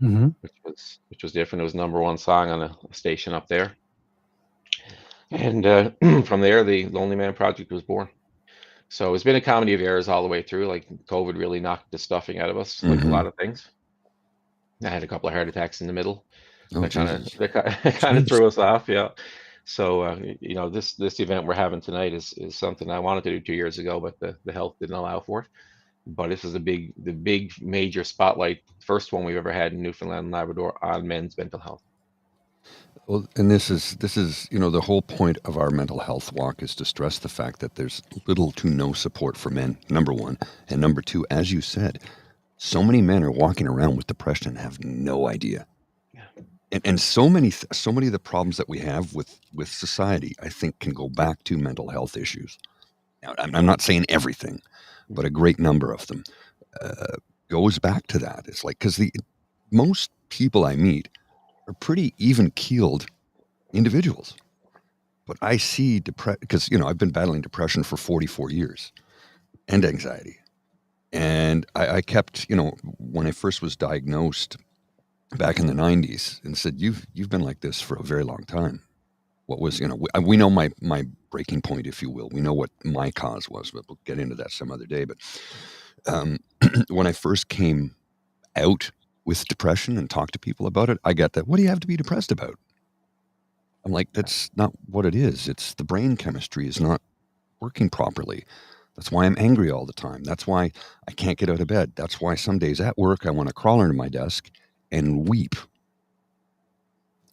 [SPEAKER 2] Mm-hmm.
[SPEAKER 13] which was different. It was #1 song on a station up there, and from there, the Lonely Man Project was born. So it's been a comedy of errors all the way through. Like COVID really knocked the stuffing out of us, like a lot of things. I had a couple of heart attacks in the middle.
[SPEAKER 3] Oh,
[SPEAKER 13] That kind
[SPEAKER 3] Jesus.
[SPEAKER 13] of threw us off, yeah. So this event we're having tonight is something I wanted to do 2 years ago, but the health didn't allow for it. But this is the big major spotlight, first one we've ever had in Newfoundland and Labrador on men's mental health.
[SPEAKER 3] Well, and this is the whole point of our mental health walk is to stress the fact that there's little to no support for men, #1, and #2, as you said, so many men are walking around with depression and have no idea. And so many of the problems that we have with society, I think, can go back to mental health issues. Now, I'm not saying everything, but a great number of them goes back to that. It's like, because most people I meet are pretty even-keeled individuals. But I see because, I've been battling depression for 44 years and anxiety. And I kept, when I first was diagnosed back in the 90s, and said, you've been like this for a very long time. What was, we know my breaking point, if you will. We know what my cause was, but we'll get into that some other day. But when I first came out with depression and talked to people about it, I got that, what do you have to be depressed about? I'm like, that's not what it is. It's the brain chemistry is not working properly. That's why I'm angry all the time. That's why I can't get out of bed. That's why some days at work I want to crawl under my desk and weep.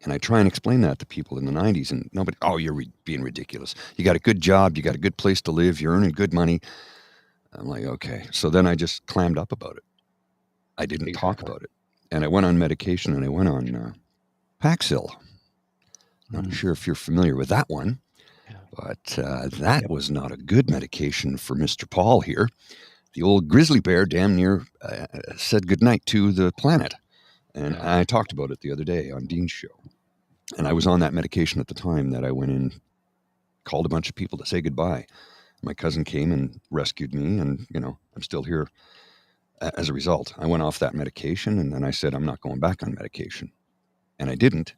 [SPEAKER 3] And I try and explain that to people in the 90s, and nobody, oh, you're being ridiculous. You got a good job. You got a good place to live. You're earning good money. I'm like, okay. So then I just clammed up about it. I didn't talk about it. And I went on medication, and I went on Paxil. Not sure if you're familiar with that one, but that was not a good medication for Mr. Paul here. The old grizzly bear damn near said goodnight to the planet. And I talked about it the other day on Dean's show. And I was on that medication at the time that I went in, called a bunch of people to say goodbye. My cousin came and rescued me, and, I'm still here as a result. I went off that medication, and then I said, I'm not going back on medication. And I didn't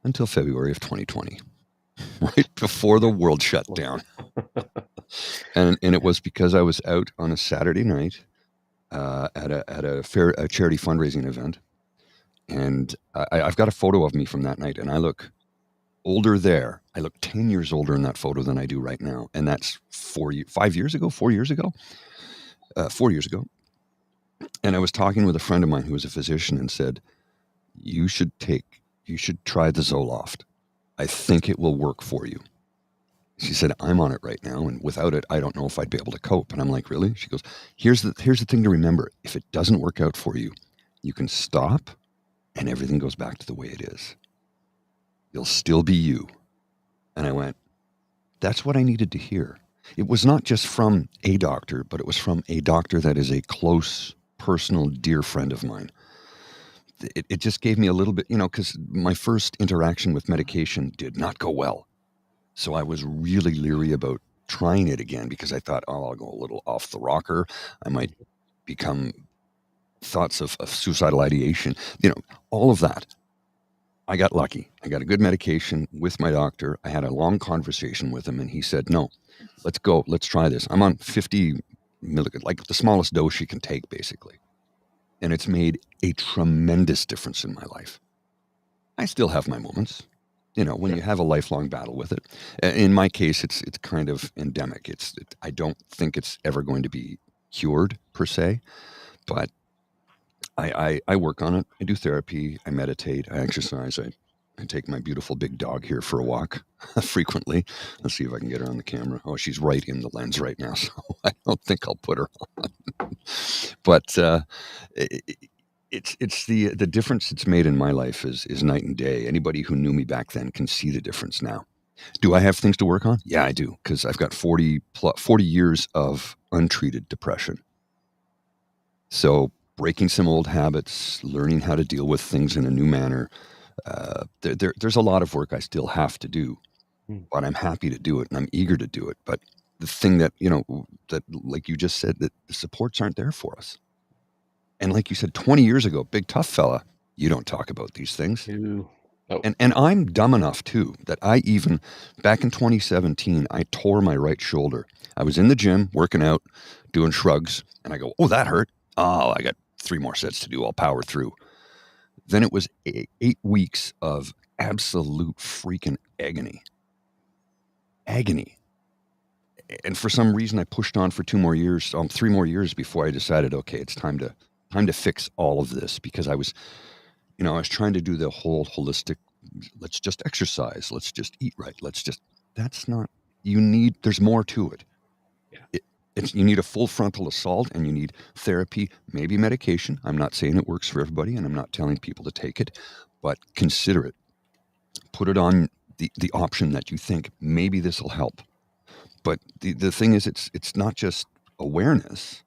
[SPEAKER 3] until February of 2020, right before the world shut down. and it was because I was out on a Saturday night at a charity fundraising event. And I've got a photo of me from that night, and I look older there. I look 10 years older in that photo than I do right now. And that's 4 years ago. And I was talking with a friend of mine who was a physician and said, you should try the Zoloft. I think it will work for you. She said, I'm on it right now, and without it, I don't know if I'd be able to cope. And I'm like, really? She goes, here's the thing to remember. If it doesn't work out for you, you can stop and everything goes back to the way it is. You'll still be you. And I went, that's what I needed to hear. It was not just from a doctor, but it was from a doctor that is a close, personal, dear friend of mine. It just gave me a little bit, because my first interaction with medication did not go well. So I was really leery about trying it again because I thought, I'll go a little off the rocker. I might become thoughts of suicidal ideation, all of that. I got lucky. I got a good medication with my doctor. I had a long conversation with him, and he said, no, let's go. Let's try this. I'm on 50 milligrams, like the smallest dose you can take, basically. And it's made a tremendous difference in my life. I still have my moments, when you have a lifelong battle with it. In my case, it's kind of endemic. I don't think it's ever going to be cured per se, but I work on it. I do therapy. I meditate. I exercise. I take my beautiful big dog here for a walk frequently. Let's see if I can get her on the camera. Oh, she's right in the lens right now, so I don't think I'll put her on. But it's the difference it's made in my life is night and day. Anybody who knew me back then can see the difference now. Do I have things to work on? Yeah, I do, because I've got 40 years of untreated depression. So breaking some old habits, learning how to deal with things in a new manner. There's a lot of work I still have to do, but I'm happy to do it and I'm eager to do it. But the thing that, that like you just said, that the supports aren't there for us. And like you said, 20 years ago, big tough fella, You don't talk about these things.
[SPEAKER 13] Oh.
[SPEAKER 3] And I'm dumb enough, too, that I even, back in 2017, I tore my right shoulder. I was in the gym, working out, doing shrugs, and I go, oh, that hurt. Oh, I got 3 more sets to do. I'll power through. Then it was 8 weeks of absolute freaking agony. Agony. And for some reason, I pushed on for 2 more years, 3 more years before I decided, okay, it's time to fix all of this, because I was trying to do the whole holistic, let's just exercise, let's just eat right, that's not, there's more to it.
[SPEAKER 13] Yeah.
[SPEAKER 3] You need a full frontal assault, and you need therapy, maybe medication. I'm not saying it works for everybody, and I'm not telling people to take it, but consider it. Put it on the option that you think maybe this will help. But the thing is, it's not just awareness,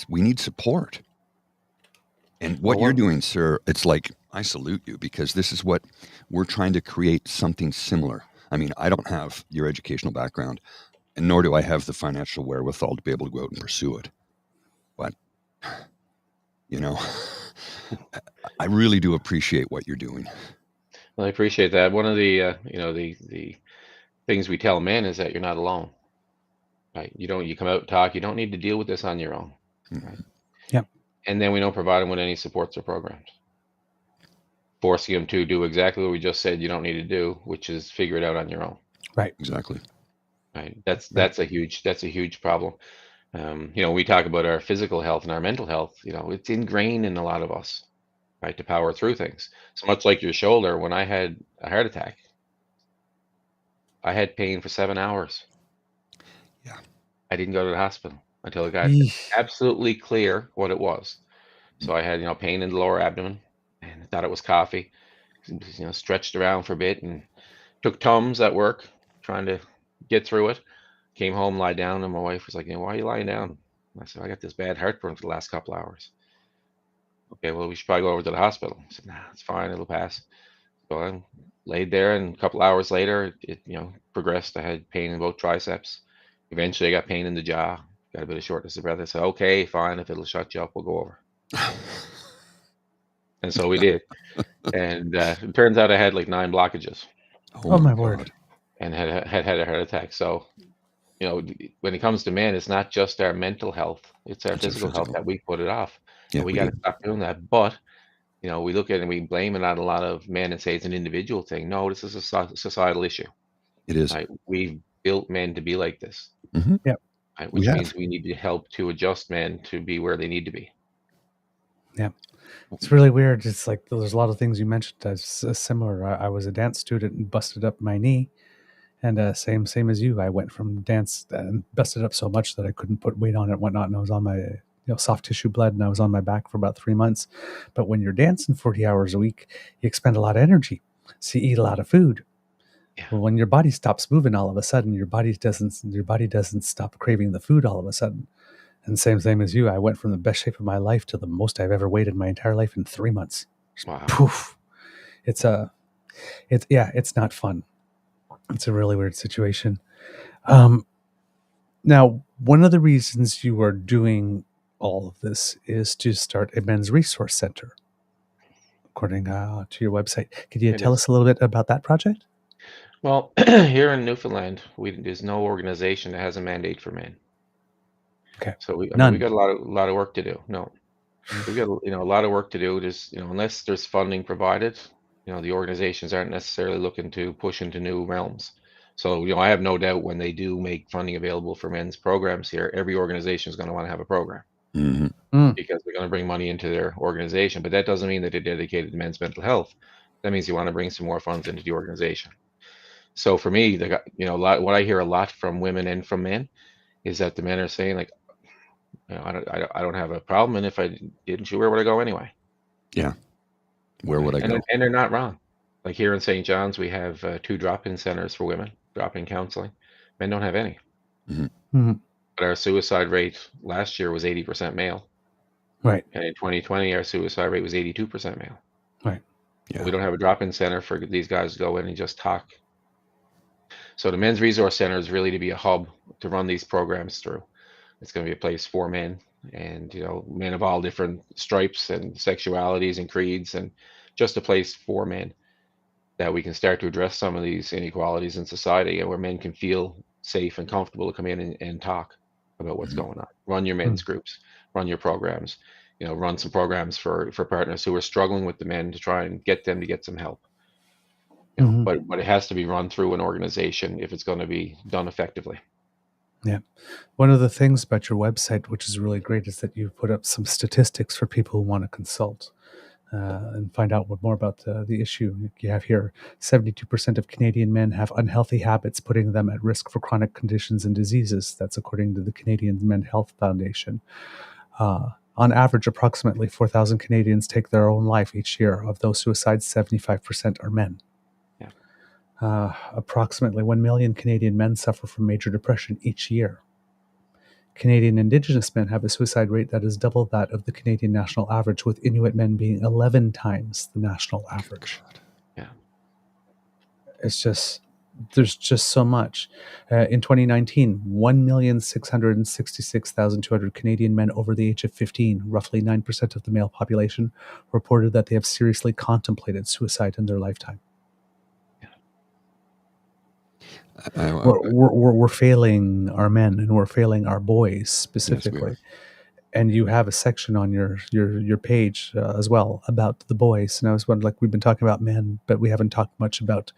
[SPEAKER 3] we need support. And what you're doing, sir, it's like, I salute you, because this is what we're trying to create, something similar. I mean, I don't have your educational background, and nor do I have the financial wherewithal to be able to go out and pursue it. But, I really do appreciate what you're doing.
[SPEAKER 13] Well, I appreciate that. One of the, the things we tell men is that you're not alone. Right? You come out and talk. You don't need to deal with this on your own. Right?
[SPEAKER 2] Yep.
[SPEAKER 13] And then we don't provide them with any supports or programs, forcing them to do exactly what we just said you don't need to do, which is figure it out on your own.
[SPEAKER 2] Right.
[SPEAKER 3] Exactly.
[SPEAKER 13] Right. That's a huge problem. We talk about our physical health and our mental health. It's ingrained in a lot of us, right, to power through things. So much like your shoulder, when I had a heart attack, I had pain for 7 hours.
[SPEAKER 3] Yeah.
[SPEAKER 13] I didn't go to the hospital until it got absolutely clear what it was. So I had, pain in the lower abdomen, and I thought it was coffee. Stretched around for a bit and took Tums at work, trying to get through it. Came home, lie down, and my wife was like, why are you lying down? I said, I got this bad heartburn for the last couple hours. Okay, well, we should probably go over to the hospital. I said, nah, it's fine, it'll pass. So I laid there, and a couple hours later, it progressed. I had pain in both triceps. Eventually, I got pain in the jaw, got a bit of shortness of breath. I said, okay, fine, if it'll shut you up, we'll go over. And so we did. And it turns out I had like 9 blockages.
[SPEAKER 2] Oh my word.
[SPEAKER 13] And had a heart attack. So, when it comes to men, it's not just our mental health, it's our physical health that we put it off.
[SPEAKER 3] Yeah,
[SPEAKER 13] we got to stop doing that. But, we look at it and we blame it on a lot of men and say it's an individual thing. No, this is a societal issue.
[SPEAKER 3] It is.
[SPEAKER 13] Right? We've built men to be like this.
[SPEAKER 3] Mm-hmm.
[SPEAKER 2] Yep.
[SPEAKER 13] Right? Which means we need to help to adjust men to be where they need to be.
[SPEAKER 2] Yeah. It's really weird. It's like there's a lot of things you mentioned as similar. I was a dance student and busted up my knee, and same as you. I went from dance and busted up so much that I couldn't put weight on it and whatnot, and I was on my soft tissue bled, and I was on my back for about 3 months. But when you're dancing 40 hours a week, you expend a lot of energy, so you eat a lot of food.
[SPEAKER 13] Yeah.
[SPEAKER 2] Well, when your body stops moving, all of a sudden your body doesn't stop craving the food all of a sudden. And same as you, I went from the best shape of my life to the most I've ever weighed in my entire life in 3 months.
[SPEAKER 13] Wow.
[SPEAKER 2] Poof. It's not fun. It's a really weird situation. Now, one of the reasons you are doing all of this is to start a men's resource center, according to your website. Could you tell us a little bit about that project?
[SPEAKER 13] Well, here in Newfoundland, there's no organization that has a mandate for men.
[SPEAKER 2] Okay.
[SPEAKER 13] So we
[SPEAKER 2] None.
[SPEAKER 13] got a lot of work to do. No, we've got a lot of work to do. There's unless there's funding provided, the organizations aren't necessarily looking to push into new realms. So I have no doubt when they do make funding available for men's programs here, every organization is going to want to have a program because they're going to bring money into their organization. But that doesn't mean that they're dedicated to men's mental health. That means you want to bring some more funds into the organization. So for me, what I hear a lot from women and from men is that the men are saying like, I don't have a problem, and if I didn't, where would I go anyway?
[SPEAKER 3] Yeah, where would I go?
[SPEAKER 13] And they're not wrong. Like here in St. John's, we have 2 drop-in centers for women, drop-in counseling. Men don't have any.
[SPEAKER 2] Mm-hmm.
[SPEAKER 13] But our suicide rate last year was 80% male.
[SPEAKER 2] Right.
[SPEAKER 13] And in 2020, our suicide rate was 82% male.
[SPEAKER 2] Right.
[SPEAKER 3] Yeah.
[SPEAKER 13] We don't have a drop-in center for these guys to go in and just talk. So the Men's Resource Center is really to be a hub to run these programs through. It's going to be a place for men and men of all different stripes and sexualities and creeds, and just a place for men that we can start to address some of these inequalities in society, and where men can feel safe and comfortable to come in and talk about what's going on. Run your men's groups, run your programs, run some programs for partners who are struggling with the men to try and get them to get some help. But it has to be run through an organization if it's going to be done effectively.
[SPEAKER 2] Yeah. One of the things about your website, which is really great, is that you put up some statistics for people who want to consult and find out more about the issue. You have here 72% of Canadian men have unhealthy habits, putting them at risk for chronic conditions and diseases. That's according to the Canadian Men's Health Foundation. On average, approximately 4,000 Canadians take their own life each year. Of those suicides, 75% are men. Approximately 1 million Canadian men suffer from major depression each year. Canadian Indigenous men have a suicide rate that is double that of the Canadian national average, with Inuit men being 11 times the national average.
[SPEAKER 13] Yeah.
[SPEAKER 2] It's just, there's just so much. In 2019, 1,666,200 Canadian men over the age of 15, roughly 9% of the male population, reported that they have seriously contemplated suicide in their lifetime. We're failing our men, and we're failing our boys specifically.
[SPEAKER 3] Yes,
[SPEAKER 2] and you have a section on your page as well about the boys. And I was wondering, like, we've been talking about men, but we haven't talked much about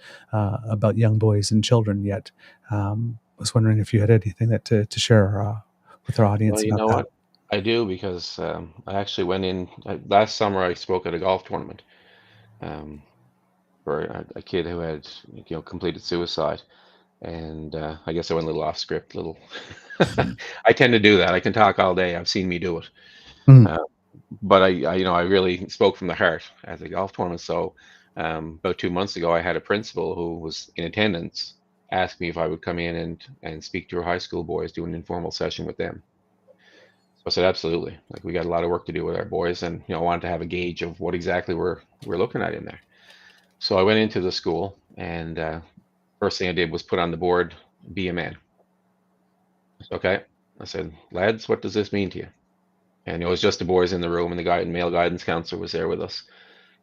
[SPEAKER 2] young boys and children yet. I was wondering if you had anything that to share with our audience
[SPEAKER 13] Well,
[SPEAKER 2] about that.
[SPEAKER 13] what? I do, because I actually went in last summer. I spoke at a golf tournament for a kid who had completed suicide. And I guess I went a little off script, I tend to do that. I can talk all day. I've seen me do it. But I really spoke from the heart at the golf tournament. So about 2 months ago, I had a principal who was in attendance ask me if I would come in and speak to her high school boys, do an informal session with them. So I said, absolutely. Like, we got a lot of work to do with our boys, and I wanted to have a gauge of what exactly we're looking at in there. So I went into the school, and first thing I did was put on the board, be a man. I said, okay. I said, lads, what does this mean to you? And it was just the boys in the room, and the male guidance counselor was there with us.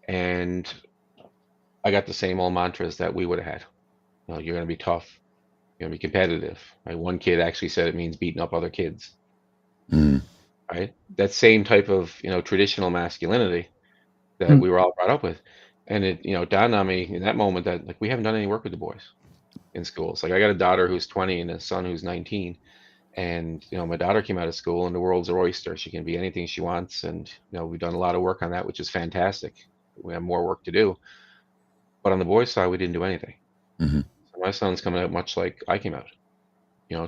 [SPEAKER 13] And I got the same old mantras that we would have had. You're going to be tough. You're going to be competitive. Right? One kid actually said it means beating up other kids. Right? That same type of traditional masculinity that we were all brought up with. And it dawned on me in that moment that, like, we haven't done any work with the boys in schools. Like, I got a daughter who's 20 and a son who's 19. And my daughter came out of school, and the world's her oyster. She can be anything she wants, and we've done a lot of work on that, which is fantastic. We have more work to do, but on the boys' side, we didn't do anything. So my son's coming out much like I came out.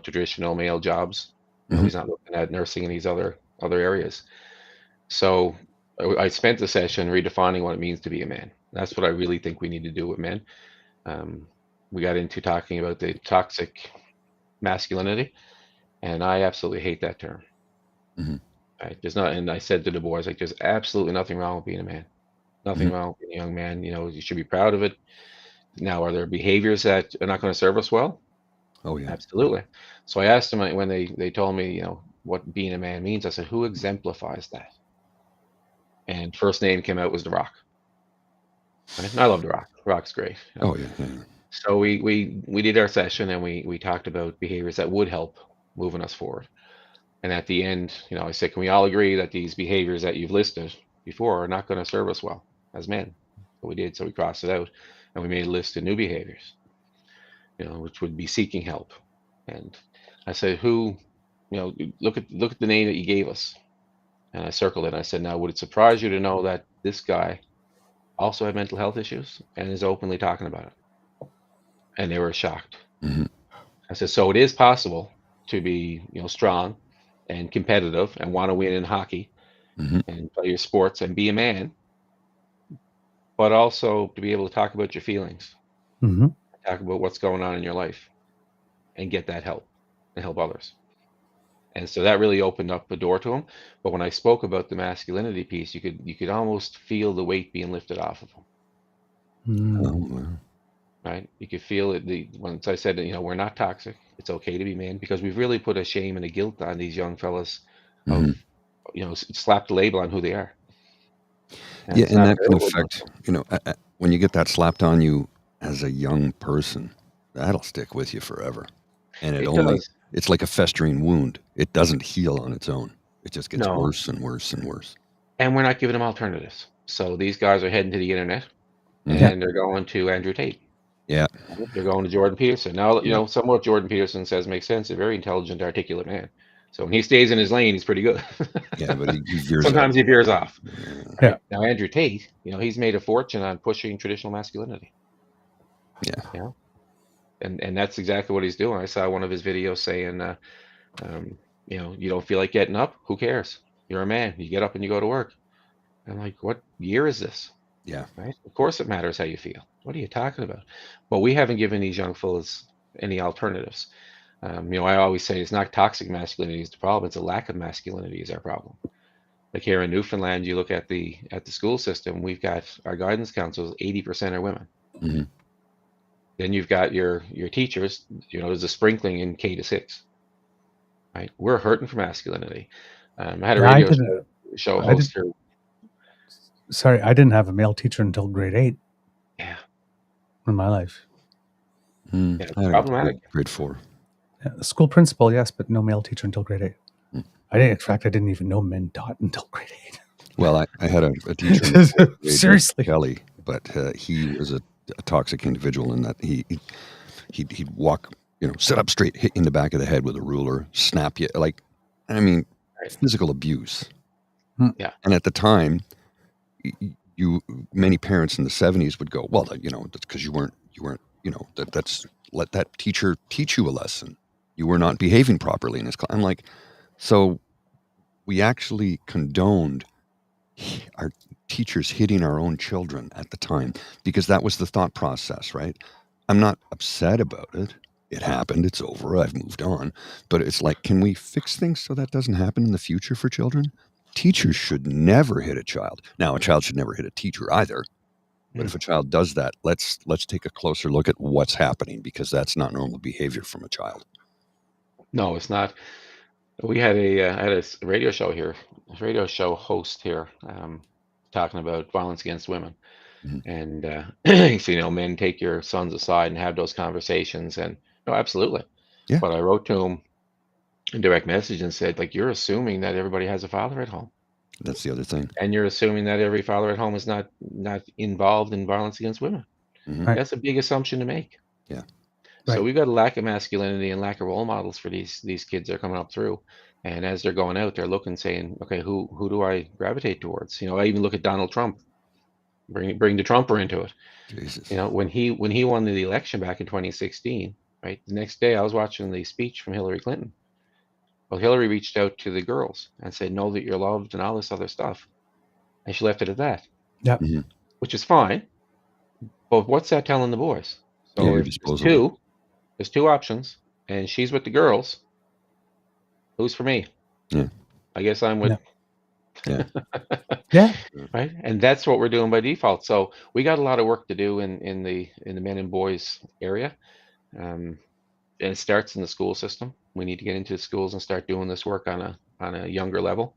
[SPEAKER 13] Traditional male jobs. He's not looking at nursing in these other areas. So I spent the session redefining what it means to be a man. That's what I really think we need to do with men. We got into talking about the toxic masculinity. And I absolutely hate that term. Right? And I said to the boys, like, there's absolutely nothing wrong with being a man. Nothing wrong with being a young man. You should be proud of it. Now, are there behaviors that are not going to serve us well?
[SPEAKER 3] Oh, yeah.
[SPEAKER 13] Absolutely. So I asked them, when they told me, what being a man means, I said, who exemplifies that? And first name came out was The Rock. Right? And I love The Rock. The Rock's great.
[SPEAKER 3] Oh, yeah.
[SPEAKER 13] So we did our session, and we talked about behaviors that would help moving us forward. And at the end, I said, can we all agree that these behaviors that you've listed before are not going to serve us well as men? So we did. So we crossed it out, and we made a list of new behaviors, which would be seeking help. And I said, look at the name that you gave us. And I circled it. And I said, now, would it surprise you to know that this guy also had mental health issues and is openly talking about it? And they were shocked. I said, so it is possible to be, strong and competitive and want to win in hockey and play your sports and be a man, but also to be able to talk about your feelings, talk about what's going on in your life, and get that help and help others. And so that really opened up the door to him. But when I spoke about the masculinity piece, you could almost feel the weight being lifted off of him.
[SPEAKER 3] Oh, wow.
[SPEAKER 13] Right? You could feel it. Once I said, we're not toxic. It's okay to be men, because we've really put a shame and a guilt on these young fellas of slap the label on who they are.
[SPEAKER 3] Yeah, and that can affect, when you get that slapped on you as a young person, that'll stick with you forever. And it's like a festering wound. It doesn't heal on its own. It just gets worse and worse and worse.
[SPEAKER 13] And we're not giving them alternatives. So these guys are heading to the internet, and they're going to Andrew Tate.
[SPEAKER 3] Yeah.
[SPEAKER 13] They're going to Jordan Peterson. Now, some of what Jordan Peterson says makes sense. A very intelligent, articulate man. So when he stays in his lane, he's pretty good.
[SPEAKER 3] Yeah, but he veers
[SPEAKER 13] sometimes he veers off.
[SPEAKER 2] Yeah.
[SPEAKER 13] Right? Now, Andrew Tate, he's made a fortune on pushing traditional masculinity.
[SPEAKER 3] Yeah.
[SPEAKER 13] And that's exactly what he's doing. I saw one of his videos saying, you don't feel like getting up? Who cares? You're a man. You get up and you go to work. I'm like, what year is this?
[SPEAKER 3] Yeah.
[SPEAKER 13] Right? Of course it matters how you feel. What are you talking about? But we haven't given these young fellas any alternatives. I always say it's not toxic masculinity is the problem. It's a lack of masculinity is our problem. Like here in Newfoundland, you look at the school system, we've got our guidance counselors, 80% are women.
[SPEAKER 3] Mm-hmm.
[SPEAKER 13] Then you've got your teachers, there's a sprinkling in K to 6. Right? We're hurting for masculinity. I had a radio show host here.
[SPEAKER 2] Sorry, I didn't have a male teacher until grade 8.
[SPEAKER 13] Yeah.
[SPEAKER 2] In my life.
[SPEAKER 13] Yeah, it's problematic.
[SPEAKER 3] Grade 4.
[SPEAKER 2] Yeah, the school principal, yes, but no male teacher until grade 8. I didn't even know men taught until grade 8.
[SPEAKER 3] Well, I had a teacher
[SPEAKER 2] seriously,
[SPEAKER 3] Kelly, but he was a toxic individual in that he'd walk, sit up straight, hit you in the back of the head with a ruler, snap you, physical abuse.
[SPEAKER 13] Yeah.
[SPEAKER 3] And at the time, many parents in the 70s would go, well, that's because you weren't, let that teacher teach you a lesson. You were not behaving properly in his class. I'm like, so we actually condoned our teachers hitting our own children at the time because that was the thought process, right? I'm not upset about it. It happened. It's over. I've moved on. But it's like, can we fix things so that doesn't happen in the future for children? Teachers should never hit a child. Now, a child should never hit a teacher either. But if a child does that, let's take a closer look at what's happening because that's not normal behavior from a child.
[SPEAKER 13] No, it's not. We had a radio show here, a radio show host here, talking about violence against women. Mm-hmm. And so, men take your sons aside and have those conversations. And no, absolutely.
[SPEAKER 3] Yeah.
[SPEAKER 13] But I wrote to him a direct message and said, like, you're assuming that everybody has a father at home.
[SPEAKER 3] That's the other thing.
[SPEAKER 13] And you're assuming that every father at home is not involved in violence against women.
[SPEAKER 3] Mm-hmm.
[SPEAKER 2] Right.
[SPEAKER 13] That's a big assumption to make.
[SPEAKER 3] Yeah.
[SPEAKER 13] So
[SPEAKER 2] Right.
[SPEAKER 13] we've got a lack of masculinity and lack of role models for these kids that are coming up through. And as they're going out, they're looking, saying, okay, who do I gravitate towards? I even look at Donald Trump. Bring the Trumper into it.
[SPEAKER 3] Jesus.
[SPEAKER 13] When he won the election back in 2016, right? The next day I was watching the speech from Hillary Clinton. Well, Hillary reached out to the girls and said, know that you're loved and all this other stuff. And she left it at that.
[SPEAKER 2] Yep.
[SPEAKER 3] Mm-hmm.
[SPEAKER 13] Which is fine. But what's that telling the boys? So
[SPEAKER 3] Yeah,
[SPEAKER 13] there's two options, and she's with the girls. Who's for me?
[SPEAKER 3] Yeah.
[SPEAKER 13] I guess I'm with.
[SPEAKER 3] Yeah.
[SPEAKER 2] Yeah.
[SPEAKER 13] Right. And that's what we're doing by default. So we got a lot of work to do in the men and boys area. And it starts in the school system. We need to get into the schools and start doing this work on a younger level.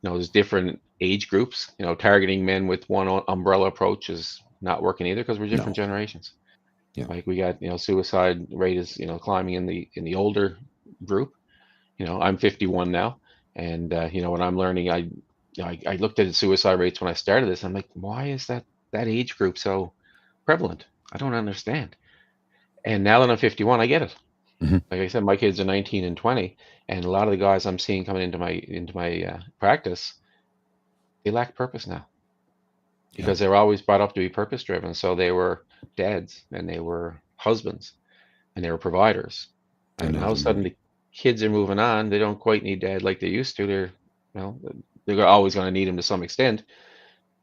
[SPEAKER 13] There's different age groups. Targeting men with one umbrella approach is not working either because we're different generations.
[SPEAKER 3] Yeah.
[SPEAKER 13] Like we got suicide rate is climbing in the older group. I'm 51 now, and when I'm learning, I looked at the suicide rates when I started this. I'm like, why is that age group so prevalent? I don't understand. And now that I'm 51, I get it.
[SPEAKER 3] Mm-hmm.
[SPEAKER 13] Like I said, my kids are 19 and 20, and a lot of the guys I'm seeing coming into my practice, they lack purpose now because they were always brought up to be purpose driven. So they were dads and they were husbands and they were providers. And all of a sudden the kids are moving on. They don't quite need dad like they used to. They're always going to need him to some extent,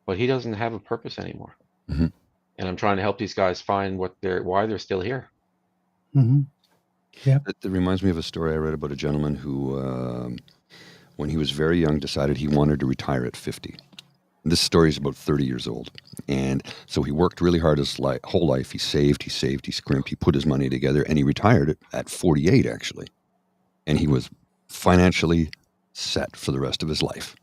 [SPEAKER 13] but he doesn't have a purpose anymore.
[SPEAKER 3] Mm-hmm.
[SPEAKER 13] And I'm trying to help these guys find why they're still here.
[SPEAKER 2] Mm-hmm. Yeah.
[SPEAKER 3] It reminds me of a story I read about a gentleman who, when he was very young, decided he wanted to retire at 50. And this story is about 30 years old. And so he worked really hard his whole life. He saved, he scrimped, he put his money together, and he retired at 48, actually. And he was financially set for the rest of his life.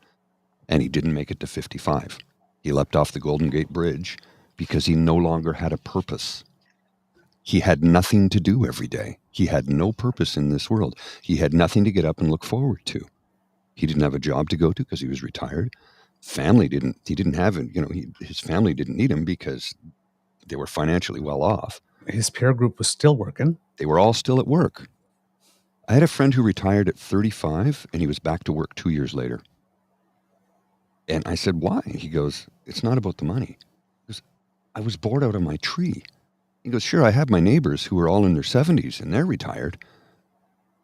[SPEAKER 3] and he didn't make it to 55. He leapt off the Golden Gate Bridge because he no longer had a purpose. He had nothing to do every day. He had no purpose in this world. He had nothing to get up and look forward to. He didn't have a job to go to because he was retired. He didn't have it. His family didn't need him because they were financially well off.
[SPEAKER 2] His peer group was still working.
[SPEAKER 3] They were all still at work. I had a friend who retired at 35 and he was back to work 2 years later. And I said, why? He goes, it's not about the money. He goes, I was bored out of my tree. He goes, sure, I have my neighbors who are all in their 70s and they're retired.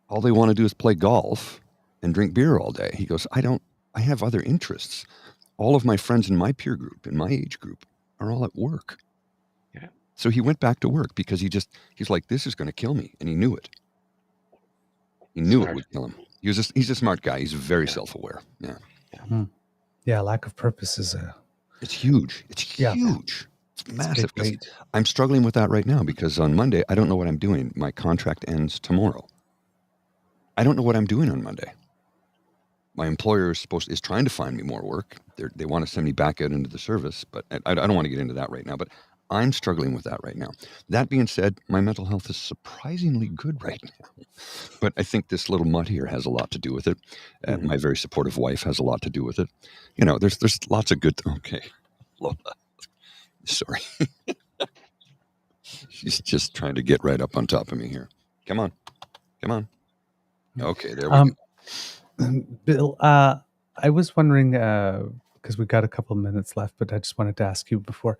[SPEAKER 3] All they want to do is play golf and drink beer all day. He goes, I have other interests. All of my friends in my peer group, in my age group, are all at work.
[SPEAKER 13] Yeah.
[SPEAKER 3] So he went back to work because he's like, this is going to kill me. And he knew it. He knew it would kill him. He's a smart guy. He's very self-aware. Yeah.
[SPEAKER 2] Yeah, lack of purpose is
[SPEAKER 3] it's huge. It's huge. It's massive. I'm struggling with that right now because on Monday, I don't know what I'm doing. My contract ends tomorrow. I don't know what I'm doing on Monday. My employer is trying to find me more work. They want to send me back out into the service, but I don't want to get into that right now. But I'm struggling with that right now. That being said, my mental health is surprisingly good right now. But I think this little mutt here has a lot to do with it. My very supportive wife has a lot to do with it. There's lots of good. Okay, Lola. Sorry. She's just trying to get right up on top of me here. Come on. Okay, there we go.
[SPEAKER 2] Bill, I was wondering, because we've got a couple of minutes left, but I just wanted to ask you before,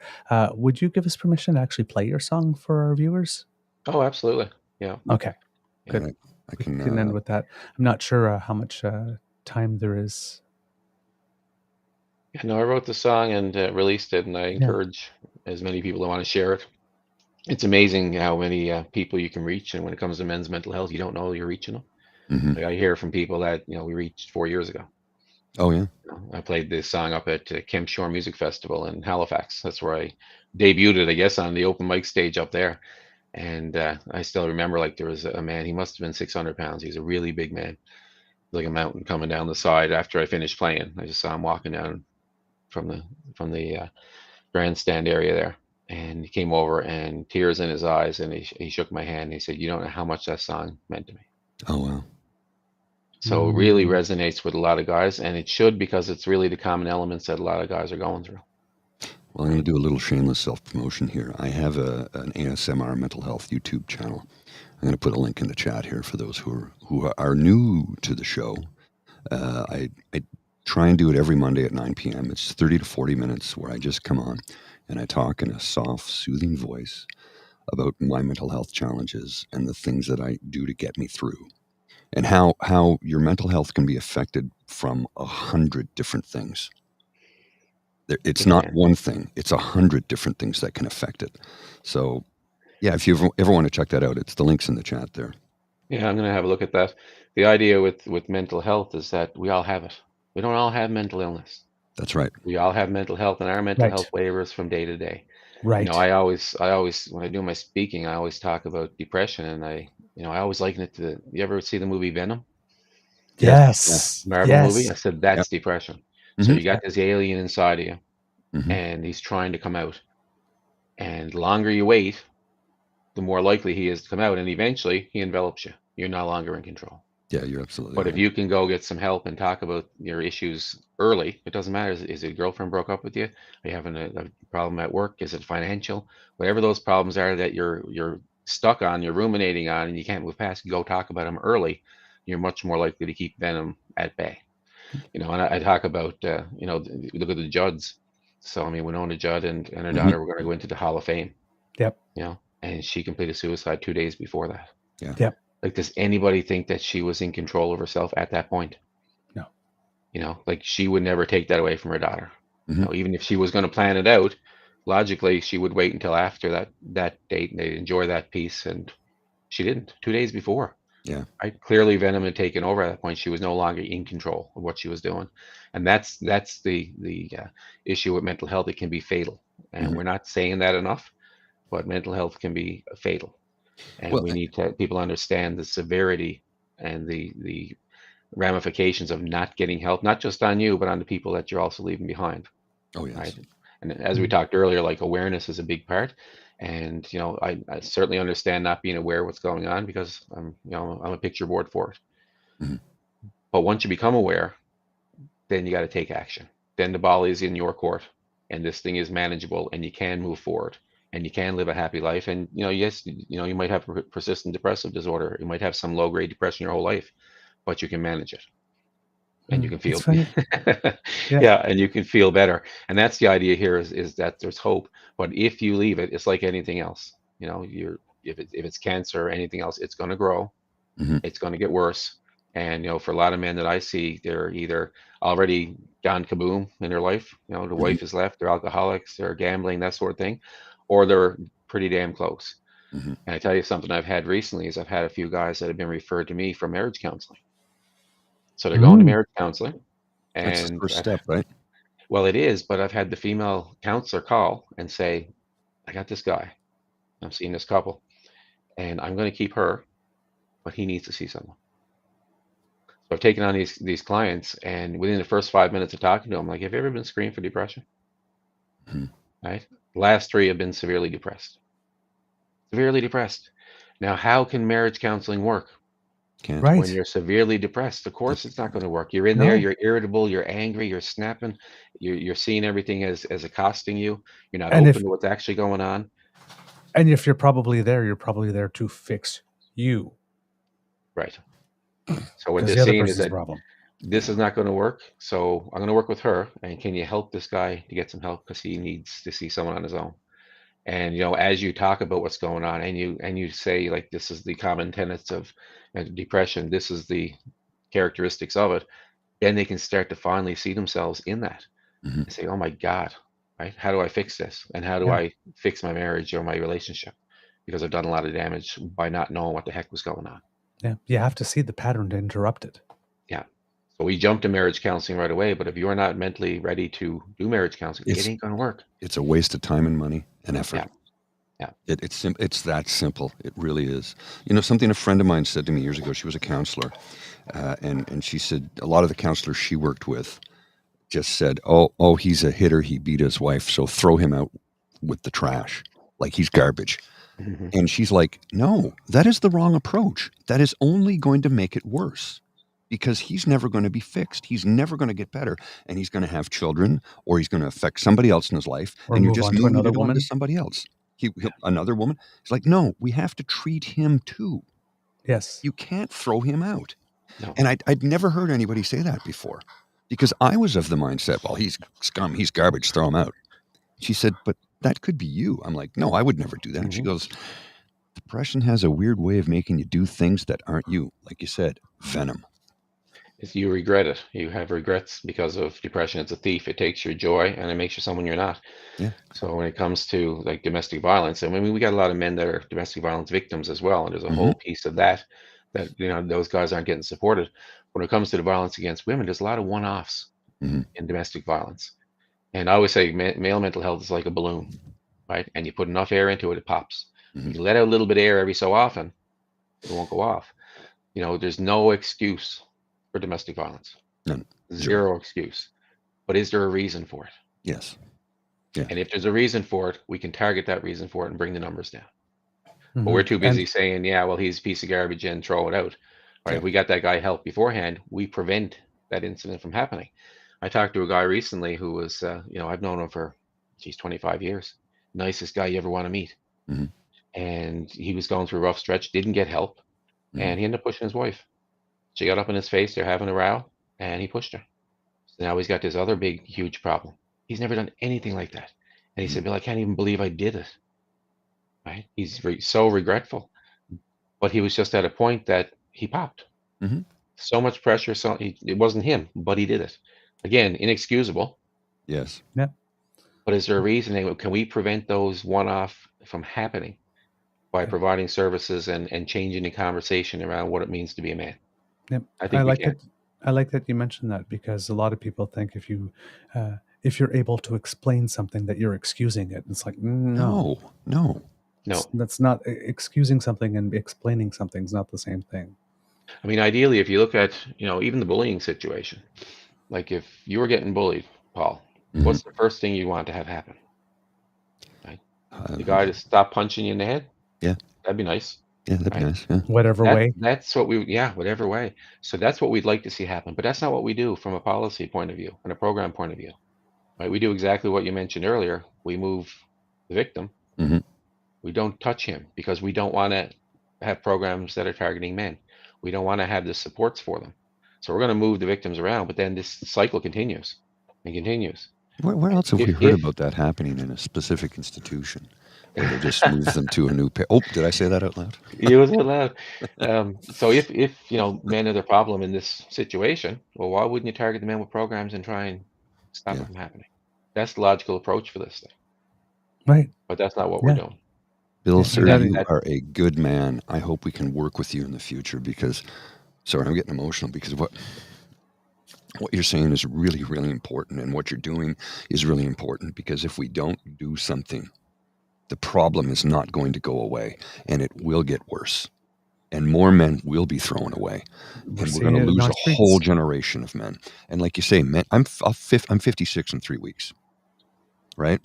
[SPEAKER 2] would you give us permission to actually play your song for our viewers?
[SPEAKER 13] Oh, absolutely. Yeah.
[SPEAKER 2] Okay, good.
[SPEAKER 3] Yeah, I
[SPEAKER 2] We can end with that. I'm not sure how much time there is.
[SPEAKER 13] Yeah, no, I wrote the song and released it, and I encourage as many people who want to share it. It's amazing how many people you can reach, and when it comes to men's mental health, you don't know you're reaching them.
[SPEAKER 3] Mm-hmm.
[SPEAKER 13] Like I hear from people that we reached 4 years ago.
[SPEAKER 3] Oh yeah.
[SPEAKER 13] I played this song up at Kemp Shore Music Festival in Halifax. That's where I debuted it, I guess, on the open mic stage up there. And I still remember, like, there was a man. He must have been 600 pounds. He's a really big man, like a mountain coming down the side. After I finished playing, I just saw him walking down from the grandstand area there. And he came over and tears in his eyes, and he shook my hand. And he said, "You don't know how much that song meant to me."
[SPEAKER 3] Oh wow.
[SPEAKER 13] So it really resonates with a lot of guys, and it should, because it's really the common elements that a lot of guys are going through.
[SPEAKER 3] Well, I'm going to do a little shameless self-promotion here. I have an ASMR mental health YouTube channel. I'm going to put a link in the chat here for those who are new to the show. I try and do it every Monday at 9 p.m. It's 30 to 40 minutes where I just come on and I talk in a soft, soothing voice about my mental health challenges and the things that I do to get me through, and how your mental health can be affected from 100 different things. It's not one thing. It's 100 different things that can affect it. So, yeah, if you ever want to check that out, it's the links in the chat there.
[SPEAKER 13] Yeah, I'm going to have a look at that. The idea with mental health is that we all have it. We don't all have mental illness.
[SPEAKER 3] That's right.
[SPEAKER 13] We all have mental health, and our mental health wavers from day to day.
[SPEAKER 2] Right.
[SPEAKER 13] I always, when I do my speaking, I always talk about depression, and I always liken it to. You ever see the movie Venom?
[SPEAKER 2] Yes.
[SPEAKER 13] Marvel movie. I said that's depression.
[SPEAKER 3] Mm-hmm.
[SPEAKER 13] So you got this alien inside of you,
[SPEAKER 3] mm-hmm.
[SPEAKER 13] and he's trying to come out. And the longer you wait, the more likely he is to come out, and eventually he envelops you. You're no longer in control.
[SPEAKER 3] Yeah, you're absolutely
[SPEAKER 13] But
[SPEAKER 3] right.
[SPEAKER 13] if you can go get some help and talk about your issues early, it doesn't matter. Is it girlfriend broke up with you? Are you having a problem at work? Is it financial? Whatever those problems are that you're stuck on, you're ruminating on, and you can't move past, go talk about them early. You're much more likely to keep venom at bay. And I talk about, look at the Judds. So, Winona Judd and her
[SPEAKER 3] mm-hmm.
[SPEAKER 13] daughter were going to go into the Hall of Fame.
[SPEAKER 2] Yep.
[SPEAKER 13] And she completed suicide 2 days before that.
[SPEAKER 3] Yeah.
[SPEAKER 2] Yep.
[SPEAKER 13] Like, does anybody think that she was in control of herself at that point?
[SPEAKER 2] No.
[SPEAKER 13] Like, she would never take that away from her daughter.
[SPEAKER 3] Mm-hmm.
[SPEAKER 13] Even if she was going to plan it out, logically, she would wait until after that date and they'd enjoy that peace. And she didn't. 2 days before.
[SPEAKER 3] Yeah.
[SPEAKER 13] Clearly, venom had taken over at that point. She was no longer in control of what she was doing. And that's the issue with mental health. It can be fatal. And
[SPEAKER 3] mm-hmm.
[SPEAKER 13] we're not saying that enough, but mental health can be fatal. And we need people to understand the severity and the ramifications of not getting help, not just on you, but on the people that you're also leaving behind.
[SPEAKER 3] Oh, yes.
[SPEAKER 13] Right. And as we talked earlier, like awareness is a big part. And, I certainly understand not being aware of what's going on because I'm a picture board for it.
[SPEAKER 3] Mm-hmm.
[SPEAKER 13] But once you become aware, then you got to take action. Then the ball is in your court and this thing is manageable and you can move forward and you can live a happy life. And, yes, you might have persistent depressive disorder. You might have some low grade depression your whole life, but you can manage it. And you can feel, yeah, and you can feel better. And that's the idea here is that there's hope. But if you leave it, it's like anything else. If it's cancer or anything else, it's going to grow.
[SPEAKER 3] Mm-hmm.
[SPEAKER 13] It's going to get worse. And for a lot of men that I see, they're either already gone kaboom in their life. The wife is left. They're alcoholics. They're gambling, that sort of thing, or they're pretty damn close.
[SPEAKER 3] Mm-hmm.
[SPEAKER 13] And I tell you something I've had recently is I've had a few guys that have been referred to me for marriage counseling. So they're going to marriage counseling. And
[SPEAKER 3] that's the first step, right?
[SPEAKER 13] Well, it is, but I've had the female counselor call and say, I got this guy. I'm seeing this couple and I'm going to keep her, but he needs to see someone. So I've taken on these clients and within the first 5 minutes of talking to them, like, have you ever been screened for depression?
[SPEAKER 3] Mm-hmm.
[SPEAKER 13] Right? The last 3 have been severely depressed. Severely depressed. Now, how can marriage counseling work?
[SPEAKER 3] Can't.
[SPEAKER 2] Right.
[SPEAKER 13] When you're severely depressed, of course it's not going to work. You're in there, you're irritable, you're angry, you're snapping, you're seeing everything as accosting you. You're not open to what's actually going on.
[SPEAKER 2] And if you're probably there to fix you.
[SPEAKER 13] Right. So what they're
[SPEAKER 2] the
[SPEAKER 13] saying is that
[SPEAKER 2] problem.
[SPEAKER 13] This is not going to work. So I'm going to work with her. And can you help this guy to get some help because he needs to see someone on his own? And as you talk about what's going on, and you say like this is the common tenets of depression, this is the characteristics of it, then they can start to finally see themselves in that.
[SPEAKER 3] Mm-hmm.
[SPEAKER 13] And say, oh my God, right? How do I fix this? And how do I fix my marriage or my relationship? Because I've done a lot of damage by not knowing what the heck was going on.
[SPEAKER 2] Yeah, you have to see the pattern to interrupt it.
[SPEAKER 13] Yeah. So we jumped to marriage counseling right away, but if you're not mentally ready to do marriage counseling, it ain't going to work.
[SPEAKER 3] It's a waste of time and money and effort.
[SPEAKER 13] Yeah.
[SPEAKER 3] It's that simple. It really is. Something a friend of mine said to me years ago, she was a counselor, and she said a lot of the counselors she worked with just said, oh, he's a hitter. He beat his wife, so throw him out with the trash. Like he's garbage.
[SPEAKER 13] Mm-hmm.
[SPEAKER 3] And she's like, no, that is the wrong approach. That is only going to make it worse because he's never going to be fixed. He's never going to get better. And he's going to have children or he's going to affect somebody else in his life.
[SPEAKER 2] Or
[SPEAKER 3] and
[SPEAKER 2] move
[SPEAKER 3] you're just
[SPEAKER 2] on to
[SPEAKER 3] moving
[SPEAKER 2] another
[SPEAKER 3] it on
[SPEAKER 2] woman.
[SPEAKER 3] to somebody else. Another woman. It's like, no, we have to treat him too.
[SPEAKER 2] Yes.
[SPEAKER 3] You can't throw him out.
[SPEAKER 13] No.
[SPEAKER 3] And I'd never heard anybody say that before because I was of the mindset, well, he's scum, he's garbage, throw him out. She said, but that could be you. I'm like, no, I would never do that. And she goes, depression has a weird way of making you do things that aren't you. Like you said, venom.
[SPEAKER 13] You regret it. You have regrets because of depression. It's a thief. It takes your joy and it makes you someone you're not.
[SPEAKER 3] Yeah.
[SPEAKER 13] So when it comes to like domestic violence, I mean, we got a lot of men that are domestic violence victims as well. And there's a whole piece of that those guys aren't getting supported. When it comes to the violence against women, there's a lot of one-offs in domestic violence. And I always say male mental health is like a balloon, right? And you put enough air into it, it pops. You let out a little bit of air every so often, it won't go off. There's no excuse for domestic violence.
[SPEAKER 3] None.
[SPEAKER 13] Zero excuse. But is there a reason for it?
[SPEAKER 3] Yes. Yeah.
[SPEAKER 13] And if there's a reason for it, we can target that reason for it and bring the numbers down. But we're too busy saying, yeah, well, he's a piece of garbage and throw it out. Right? Yeah. If we got that guy help beforehand, we prevent that incident from happening. I talked to a guy recently who was, I've known him for, 25 years. Nicest guy you ever want to meet.
[SPEAKER 3] Mm-hmm.
[SPEAKER 13] And he was going through a rough stretch, didn't get help. And he ended up pushing his wife. She got up in his face, they're having a row, and he pushed her. So now he's got this other big, huge problem. He's never done anything like that. And he said, Bill, I can't even believe I did it. Right? He's so regretful. But he was just at a point that he popped. So much pressure, it wasn't him, but he did it. Again, inexcusable.
[SPEAKER 3] Yes.
[SPEAKER 2] Yeah.
[SPEAKER 13] But is there a reason? Can we prevent those one-off from happening by providing services and changing the conversation around what it means to be a man?
[SPEAKER 2] Yep.
[SPEAKER 13] I think we can.
[SPEAKER 2] I like that you mentioned that because a lot of people think if you're able to explain something that you're excusing it. It's like no.
[SPEAKER 13] No.
[SPEAKER 2] That's not excusing something and explaining something is not the same thing.
[SPEAKER 13] I mean, ideally, if you look at, even the bullying situation, like if you were getting bullied, Paul, what's the first thing you want to have happen? Right? The guy to stop punching you in the head?
[SPEAKER 3] Yeah.
[SPEAKER 13] That'd be nice.
[SPEAKER 3] Yeah, that'd be
[SPEAKER 13] Right?
[SPEAKER 3] nice. Yeah.
[SPEAKER 2] Whatever way.
[SPEAKER 13] That's what whatever way. So that's what we'd like to see happen. But that's not what we do from a policy point of view and a program point of view. Right? We do exactly what you mentioned earlier. We move the victim. We don't touch him because we don't want to have programs that are targeting men. We don't want to have the supports for them. So we're going to move the victims around, but then this cycle continues and continues.
[SPEAKER 3] Where else have we heard about that happening in a specific institution? Where they just move them to a new did I say that out loud?
[SPEAKER 13] You was out loud. So if men are the problem in this situation, well, why wouldn't you target the men with programs and try and stop it from happening? That's the logical approach for this thing.
[SPEAKER 2] Right.
[SPEAKER 13] But that's not what we're doing.
[SPEAKER 3] Bill, sir, you are a good man. I hope we can work with you in the future because, sorry, I'm getting emotional because what you're saying is really, really important, and what you're doing is really important because if we don't do something, the problem is not going to go away, and it will get worse, and more men will be thrown away, and we're going to lose a whole generation of men. And like you say, men, I'm 56 in 3 weeks, right?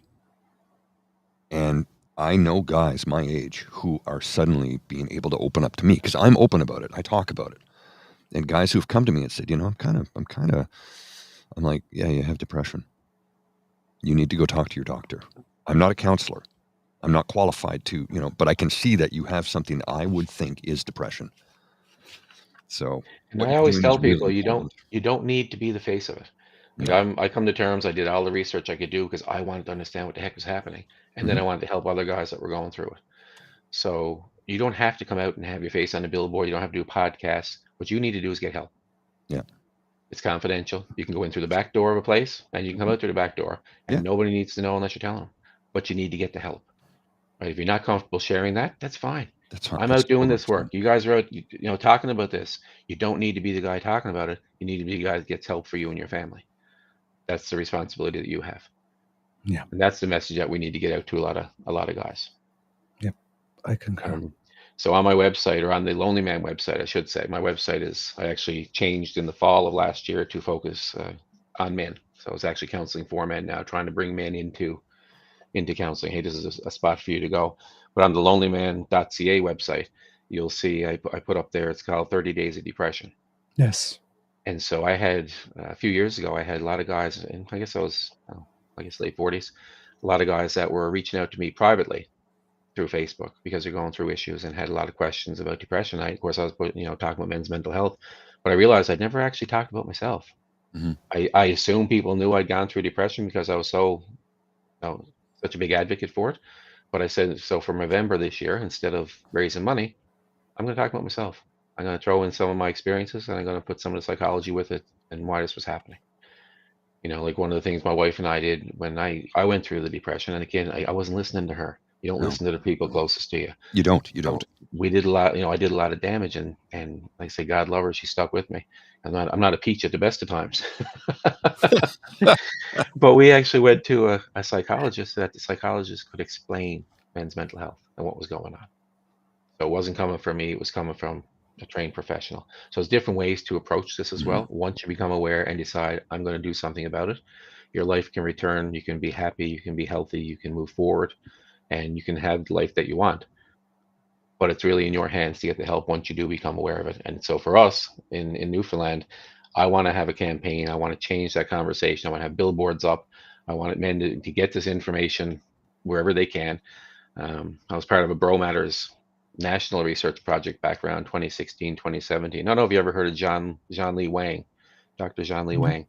[SPEAKER 3] And I know guys my age who are suddenly being able to open up to me because I'm open about it. I talk about it. And guys who've come to me and said, I'm like, yeah, you have depression. You need to go talk to your doctor. I'm not a counselor. I'm not qualified to, but I can see that you have something I would think is depression. So,
[SPEAKER 13] and I always tell people, you don't need to be the face of it. Like I come to terms, I did all the research I could do because I wanted to understand what the heck was happening. And then I wanted to help other guys that were going through it. So you don't have to come out and have your face on a billboard. You don't have to do podcasts. What you need to do is get help.
[SPEAKER 3] Yeah.
[SPEAKER 13] It's confidential. You can go in through the back door of a place and you can come out through the back door and nobody needs to know unless you're telling them. But you need to get the help. Right? If you're not comfortable sharing that, that's fine. I'm out doing this work. You guys are out, talking about this. You don't need to be the guy talking about it. You need to be the guy that gets help for you and your family. That's the responsibility that you have.
[SPEAKER 2] Yeah.
[SPEAKER 13] And that's the message that we need to get out to a lot of guys.
[SPEAKER 2] Yep. I concur.
[SPEAKER 13] So on my website, or on the Lonely Man website, I should say, my website I actually changed in the fall of last year to focus on men. So I was actually counseling for men now, trying to bring men into counseling. Hey, this is a spot for you to go. But on the lonelyman.ca website, you'll see I put up there, it's called 30 Days of Depression.
[SPEAKER 2] Yes.
[SPEAKER 13] And so I had, a few years ago, I had a lot of guys, and I guess I was, late 40s, a lot of guys that were reaching out to me privately through Facebook because they're going through issues and had a lot of questions about depression. Of course, I was talking about men's mental health, but I realized I'd never actually talked about myself. I assumed people knew I'd gone through depression because I was such a big advocate for it. But I said, so for November this year, instead of raising money, I'm going to talk about myself. I'm going to throw in some of my experiences and I'm going to put some of the psychology with it and why this was happening. Like one of the things my wife and I did when I went through the depression, and again, I wasn't listening to her. You don't listen to the people closest to you.
[SPEAKER 3] You don't.
[SPEAKER 13] We did a lot, I did a lot of damage, and like I say, God love her, she stuck with me. I'm not a peach at the best of times. But we actually went to a psychologist so that the psychologist could explain men's mental health and what was going on. So it wasn't coming from me, it was coming from a trained professional. So there's different ways to approach this as well. Once you become aware and decide, I'm going to do something about it, your life can return, you can be happy, you can be healthy, you can move forward, and you can have the life that you want. But it's really in your hands to get the help once you do become aware of it. And so for us in Newfoundland, I want to have a campaign. I want to change that conversation. I want to have billboards up. I want men to get this information wherever they can. I was part of a Bro Matters national research project back around 2016, 2017. I don't know if you ever heard of John Lee Wang, Dr. John Lee Wang.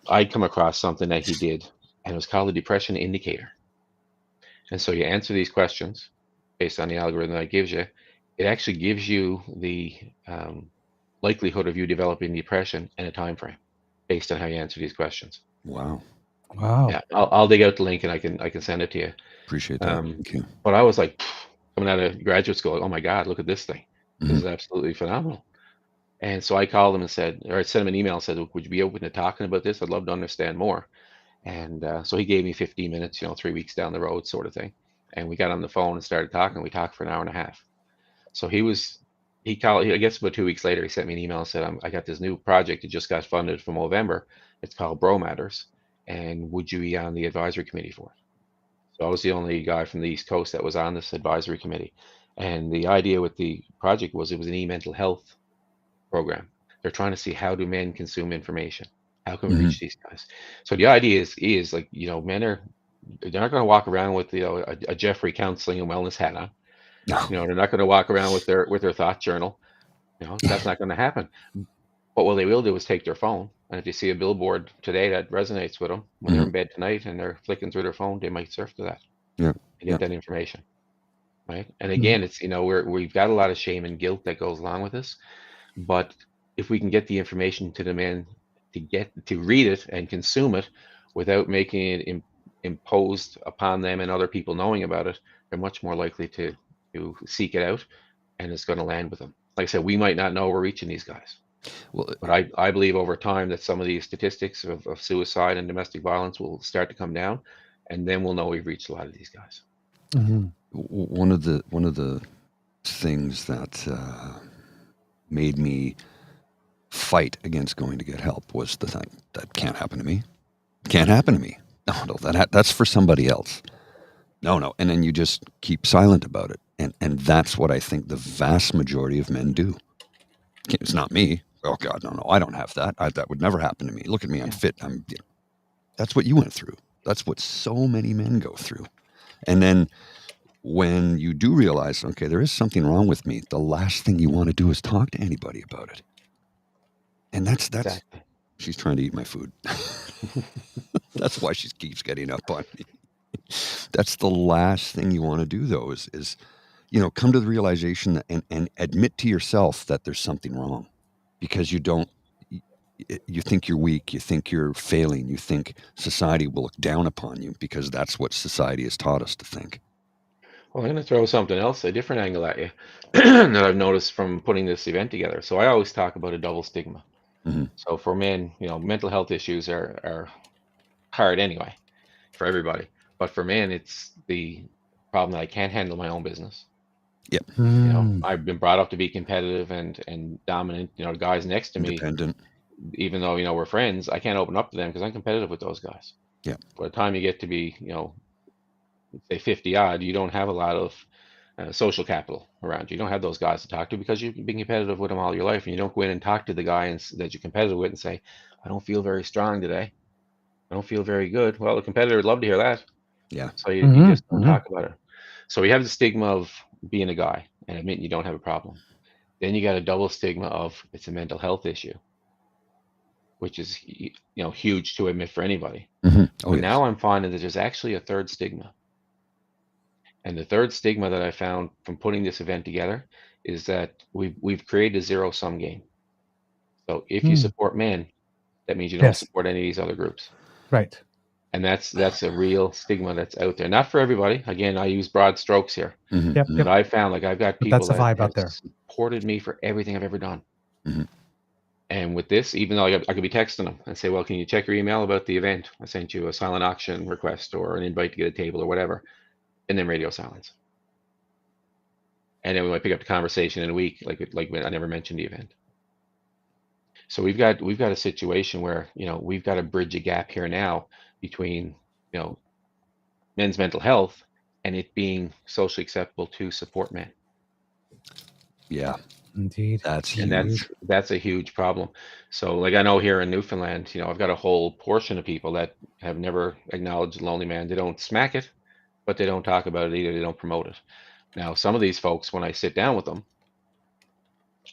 [SPEAKER 13] I'd come across something that he did, and it was called the Depression Indicator. And so you answer these questions based on the algorithm that it gives you. It actually gives you the likelihood of you developing depression and a time frame based on how you answer these questions.
[SPEAKER 3] Wow.
[SPEAKER 13] Yeah, I'll dig out the link and I can send it to you.
[SPEAKER 3] Appreciate that. Thank you.
[SPEAKER 13] But I was like, coming out of graduate school, oh my God, look at this thing. This is absolutely phenomenal. And so I called him and said, or I sent him an email and said, would you be open to talking about this? I'd love to understand more. And so he gave me 15 minutes, 3 weeks down the road sort of thing. And we got on the phone and started talking. We talked for an hour and a half. So he was he called, I guess about 2 weeks later, he sent me an email and said, I got this new project that just got funded for Movember. It's called Bro Matters. And would you be on the advisory committee for it? So I was the only guy from the East Coast that was on this advisory committee. And the idea with the project was it was an e-mental health program. They're trying to see, how do men consume information? How can we reach these guys? So the idea is like, men they're not going to walk around with a Jeffrey counseling and wellness hat on.
[SPEAKER 3] No.
[SPEAKER 13] They're not going to walk around with their thought journal. That's not going to happen. But what they will do is take their phone, and if you see a billboard today that resonates with them when they're in bed tonight and they're flicking through their phone, they might surf to that and get that information, right? And again, it's we've got a lot of shame and guilt that goes along with this, but if we can get the information to the men to read it and consume it without making it imposed upon them and other people knowing about it, they're much more likely to seek it out, and it's going to land with them. Like I said, we might not know we're reaching these guys.
[SPEAKER 3] Well,
[SPEAKER 13] but I believe over time that some of these statistics of suicide and domestic violence will start to come down, and then we'll know we've reached a lot of these guys.
[SPEAKER 3] One of the things that made me fight against going to get help was the thing that can't happen to me. Can't happen to me. No, that's for somebody else. No, and then you just keep silent about it, and that's what I think the vast majority of men do. It's not me. Oh God, no, I don't have that. That would never happen to me. Look at me, I'm fit. That's what you went through. That's what so many men go through. And then when you do realize, okay, there is something wrong with me, the last thing you want to do is talk to anybody about it. And that's
[SPEAKER 13] Exactly.
[SPEAKER 3] She's trying to eat my food. That's why she keeps getting up on me. That's the last thing you want to do, though, is come to the realization and admit to yourself that there's something wrong, because you think you're weak, you think you're failing, you think society will look down upon you, because that's what society has taught us to think.
[SPEAKER 13] Well, I'm going to throw something else, a different angle at you that I've noticed from putting this event together. So I always talk about a double stigma. So for men, mental health issues are hard anyway for everybody. But for men, it's the problem that I can't handle my own business.
[SPEAKER 3] Yep.
[SPEAKER 13] I've been brought up to be competitive and dominant. Guys next to me,
[SPEAKER 3] independent.
[SPEAKER 13] Even though we're friends, I can't open up to them because I'm competitive with those guys.
[SPEAKER 3] Yeah.
[SPEAKER 13] By the time you get to be say 50 odd, you don't have a lot of social capital around you. You don't have those guys to talk to because you've been competitive with them all your life, and you don't go in and talk to the guy that you're competitive with and say, I don't feel very strong today. I don't feel very good. Well, the competitor would love to hear that.
[SPEAKER 3] Yeah.
[SPEAKER 13] So you just don't talk about it. So we have the stigma of being a guy and admitting you don't have a problem. Then you got a double stigma of it's a mental health issue, which is huge to admit for anybody. But now I'm finding that there's actually a third stigma. And the third stigma that I found from putting this event together is that we've created a zero-sum game. So if you support men, that means you don't support any of these other groups.
[SPEAKER 2] Right.
[SPEAKER 13] And that's a real stigma that's out there. Not for everybody. Again, I use broad strokes here. But I found I've got people that have supported me for everything I've ever done. And with this, even though I could be texting them and say, well, can you check your email about the event? I sent you a silent auction request or an invite to get a table or whatever. And then radio silence. And then we might pick up the conversation in a week, like when I never mentioned the event. So we've got a situation where we've got to bridge a gap here now between men's mental health and it being socially acceptable to support men.
[SPEAKER 3] Yeah,
[SPEAKER 2] indeed.
[SPEAKER 3] That's huge.
[SPEAKER 13] And that's a huge problem. So like I know here in Newfoundland, I've got a whole portion of people that have never acknowledged the lonely man. They don't smack it, but they don't talk about it either. They don't promote it. Now, some of these folks, when I sit down with them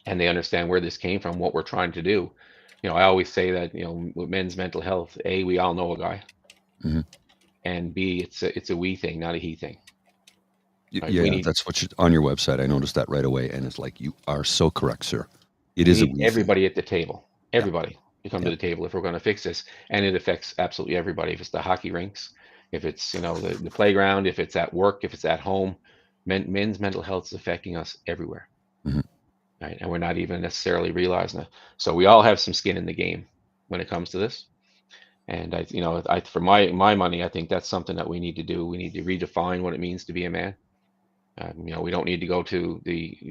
[SPEAKER 13] and they understand where this came from, what we're trying to do, I always say that, with men's mental health, A, we all know a guy. And B, it's a we thing, not a he thing. Right?
[SPEAKER 3] That's what on your website. I noticed that right away. And it's like, you are so correct, sir. It is
[SPEAKER 13] everybody at the table. Everybody to come to the table if we're going to fix this. And it affects absolutely everybody. If it's the hockey rinks, if it's the playground, if it's at work, if it's at home, men's mental health is affecting us everywhere, right? And we're not even necessarily realizing it. So we all have some skin in the game when it comes to this. And for my money, I think that's something that we need to do. We need to redefine what it means to be a man. We don't need to go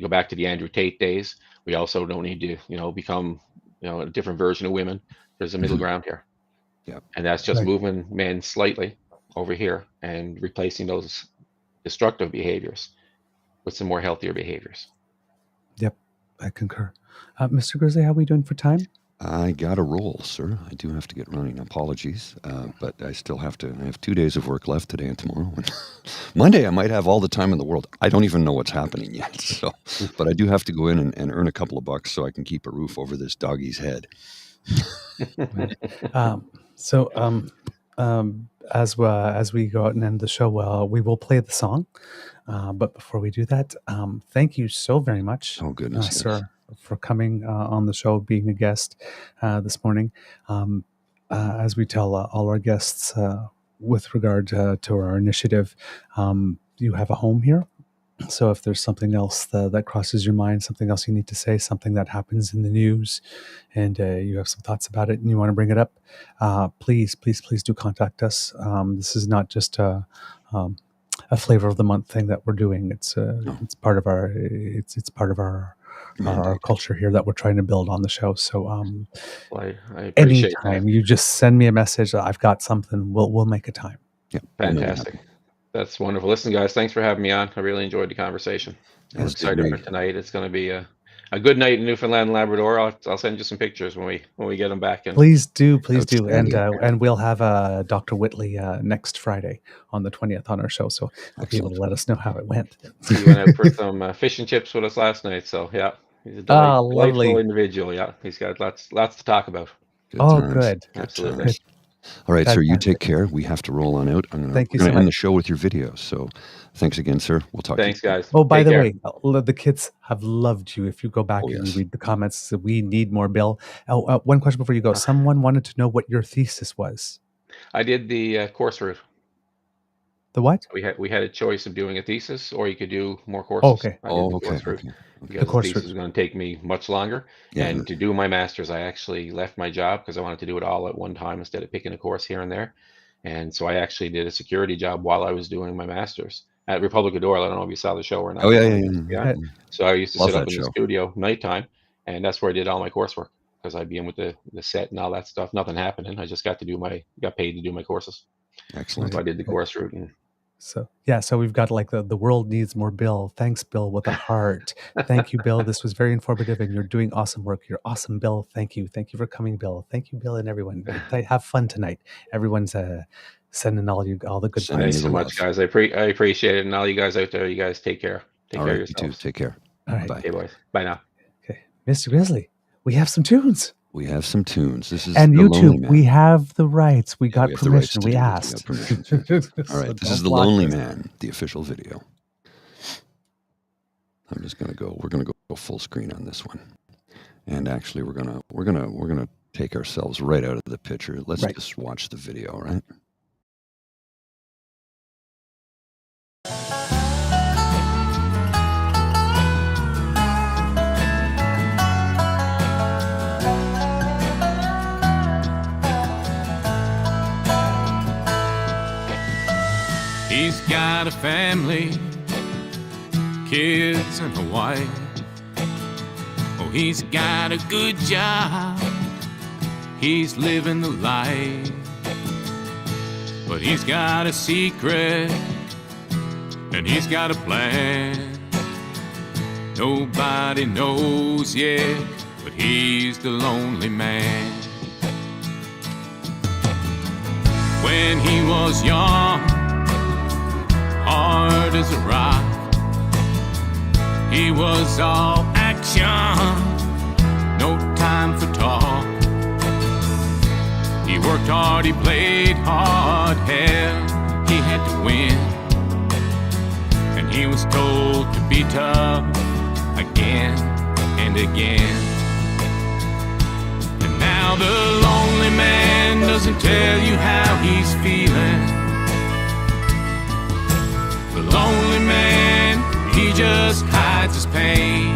[SPEAKER 13] back to the Andrew Tate days. We also don't need to, become, a different version of women. There's a middle ground here.
[SPEAKER 3] Yeah.
[SPEAKER 13] And that's just
[SPEAKER 2] Right.
[SPEAKER 13] moving men slightly over here and replacing those destructive behaviors with some more healthier behaviors.
[SPEAKER 2] Yep, I concur. Mr. Grizzly, how are we doing for time?
[SPEAKER 3] I got a roll, sir. I do have to get running. Apologies, but I still have to. I have 2 days of work left today and tomorrow. And Monday, I might have all the time in the world. I don't even know what's happening yet. So, but I do have to go in and earn a couple of bucks so I can keep a roof over this doggy's head.
[SPEAKER 2] As we go out and end the show, we will play the song. But before we do that, thank you so very much,
[SPEAKER 3] Oh goodness, yes.
[SPEAKER 2] sir, for coming on the show, being a guest this morning. As we tell all our guests with regard to our initiative, you have a home here. So if there's something else that crosses your mind, something else you need to say, something that happens in the news, and you have some thoughts about it and you want to bring it up, please do contact us. This is not just a flavor of the month thing that we're doing. It's part of our our culture here that we're trying to build on the show. So
[SPEAKER 13] I appreciate
[SPEAKER 2] anytime
[SPEAKER 13] that.
[SPEAKER 2] you just send me a message, I've got something, we'll make a time.
[SPEAKER 3] Yeah,
[SPEAKER 13] Fantastic. That's wonderful. Listen, guys, thanks for having me on. I really enjoyed the conversation. I'm excited for tonight. It's going to be a good night in Newfoundland and Labrador. I'll send you some pictures when we get them back.
[SPEAKER 2] Please do, and we'll have Dr. Whitley next Friday on the 20th on our show, so he'll be able to let us know how it went.
[SPEAKER 13] He went out for some fish and chips with us last night, so yeah, he's a delightful individual. Yeah, he's got lots to talk about.
[SPEAKER 2] Good.
[SPEAKER 13] Absolutely.
[SPEAKER 2] Good.
[SPEAKER 3] All right, sir, you take care. We have to roll on out.
[SPEAKER 2] Thank you
[SPEAKER 3] we're
[SPEAKER 2] so
[SPEAKER 3] going to end
[SPEAKER 2] much.
[SPEAKER 3] the show with your video. So thanks again, sir. We'll talk
[SPEAKER 13] Thanks,
[SPEAKER 3] to you.
[SPEAKER 13] guys.
[SPEAKER 2] Oh, by
[SPEAKER 13] Take
[SPEAKER 2] the
[SPEAKER 13] care.
[SPEAKER 2] way, the kids have loved you. If you go back and you read the comments, we need more Bill. One question before you go. Someone wanted to know what your thesis was.
[SPEAKER 13] I did the course route.
[SPEAKER 2] The what?
[SPEAKER 13] We had a choice of doing a thesis, or you could do more courses.
[SPEAKER 2] Oh, okay.
[SPEAKER 13] I did the course route. Because the thesis is going to take me much longer.
[SPEAKER 3] Yeah.
[SPEAKER 13] And to do my master's, I actually left my job because I wanted to do it all at one time instead of picking a course here and there. And so I actually did a security job while I was doing my master's at Republic of Doyle. I don't know if you saw the show or not.
[SPEAKER 3] Oh, yeah.
[SPEAKER 13] So I used to
[SPEAKER 3] Love
[SPEAKER 13] sit up
[SPEAKER 3] that
[SPEAKER 13] in the
[SPEAKER 3] show.
[SPEAKER 13] studio nighttime, and that's where I did all my coursework because I'd be in with the set and all that stuff. Nothing happening. I just got paid to do my courses.
[SPEAKER 3] Excellent.
[SPEAKER 13] So I did the course route. And
[SPEAKER 2] So we've got like the world needs more Bill. Thanks, Bill, with a heart. Thank you, Bill. This was very informative, and you're doing awesome work. You're awesome, Bill. Thank you for coming, Bill. Thank you, Bill, and everyone. Have fun tonight. Everyone's sending all the good vibes.
[SPEAKER 13] Thanks so much, guys. I appreciate it, and all you guys out there, you guys take care. Take care of yourselves.
[SPEAKER 3] You too. Take care.
[SPEAKER 2] All right.
[SPEAKER 3] Bye.
[SPEAKER 13] Okay, boys. Bye now.
[SPEAKER 2] Okay, Mr. Grizzly, we have some tunes.
[SPEAKER 3] We have some tunes. This is
[SPEAKER 2] And
[SPEAKER 3] The Lonely
[SPEAKER 2] YouTube,
[SPEAKER 3] Man.
[SPEAKER 2] we have the rights. We got
[SPEAKER 3] we have the rights
[SPEAKER 2] permission.
[SPEAKER 3] to
[SPEAKER 2] We
[SPEAKER 3] do this.
[SPEAKER 2] asked.
[SPEAKER 3] We got permission. All right, this is The Lonely Man, the official video. I'm just gonna go. We're gonna go full screen on this one, and actually, we're gonna take ourselves right out of the picture. Let's just watch the video, all right?
[SPEAKER 14] He's got a family, kids and a wife. Oh, he's got a good job, he's living the life. But he's got a secret, and he's got a plan. Nobody knows yet, but he's the lonely man. When he was young, hard as a rock, he was all action, no time for talk. He worked hard, he played hard, hell, he had to win. And he was told to be tough again and again. And now the lonely man doesn't tell you how he's feeling. The lonely man, he just hides his pain.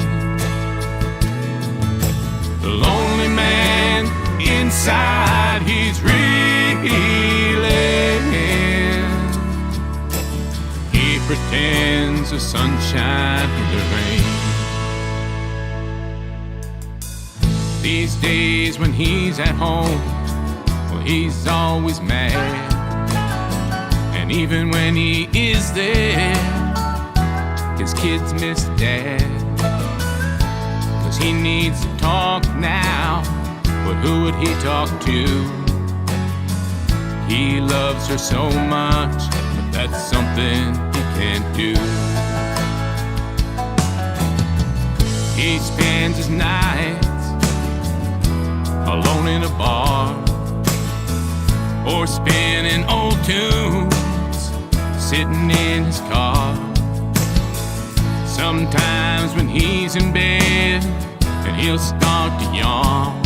[SPEAKER 14] The lonely man, inside he's reeling. He pretends the sunshine in the rain. These days when he's at home, well, he's always mad. And even when he is there, his kids miss Dad. 'Cause he needs to talk now, but who would he talk to? He loves her so much, but that's something he can't do. He spends his nights alone in a bar, or spinning old tunes, sitting in his car. Sometimes when he's in bed and he'll start to yawn,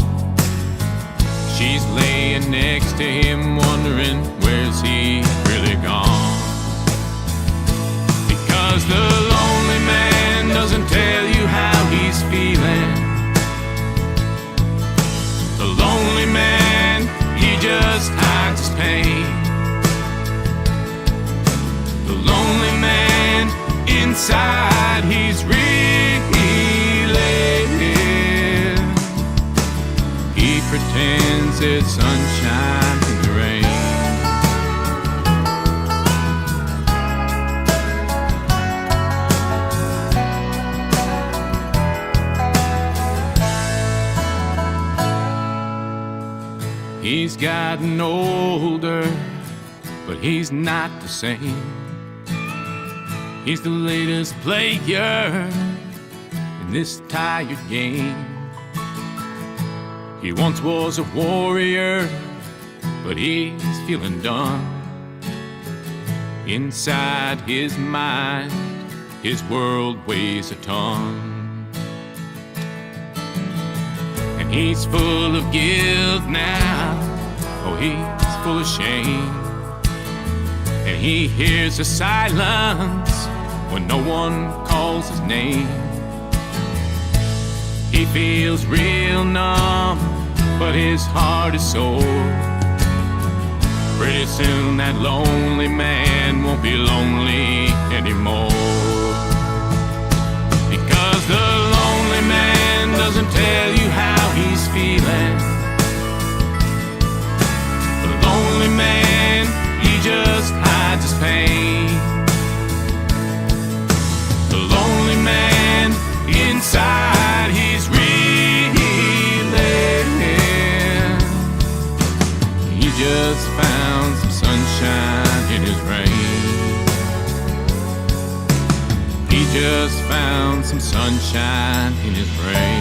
[SPEAKER 14] she's laying next to him wondering where's he really gone. Because the lonely man doesn't tell you how he's feeling. The lonely man, he just hides his pain. The lonely man, inside he's reeling. He pretends it's sunshine in the rain. He's gotten older, but he's not the same. He's the latest player in this tired game. He once was a warrior, but he's feeling done. Inside his mind, his world weighs a ton. And he's full of guilt now, oh, he's full of shame. And he hears the silence when no one calls his name. He feels real numb, but his heart is sore. Pretty soon that lonely man won't be lonely anymore. Because the lonely man doesn't tell you how he's feeling. The lonely man, he just hides his pain. The lonely man, inside he's reeling. He just found some sunshine in his rain. He just found some sunshine in his rain.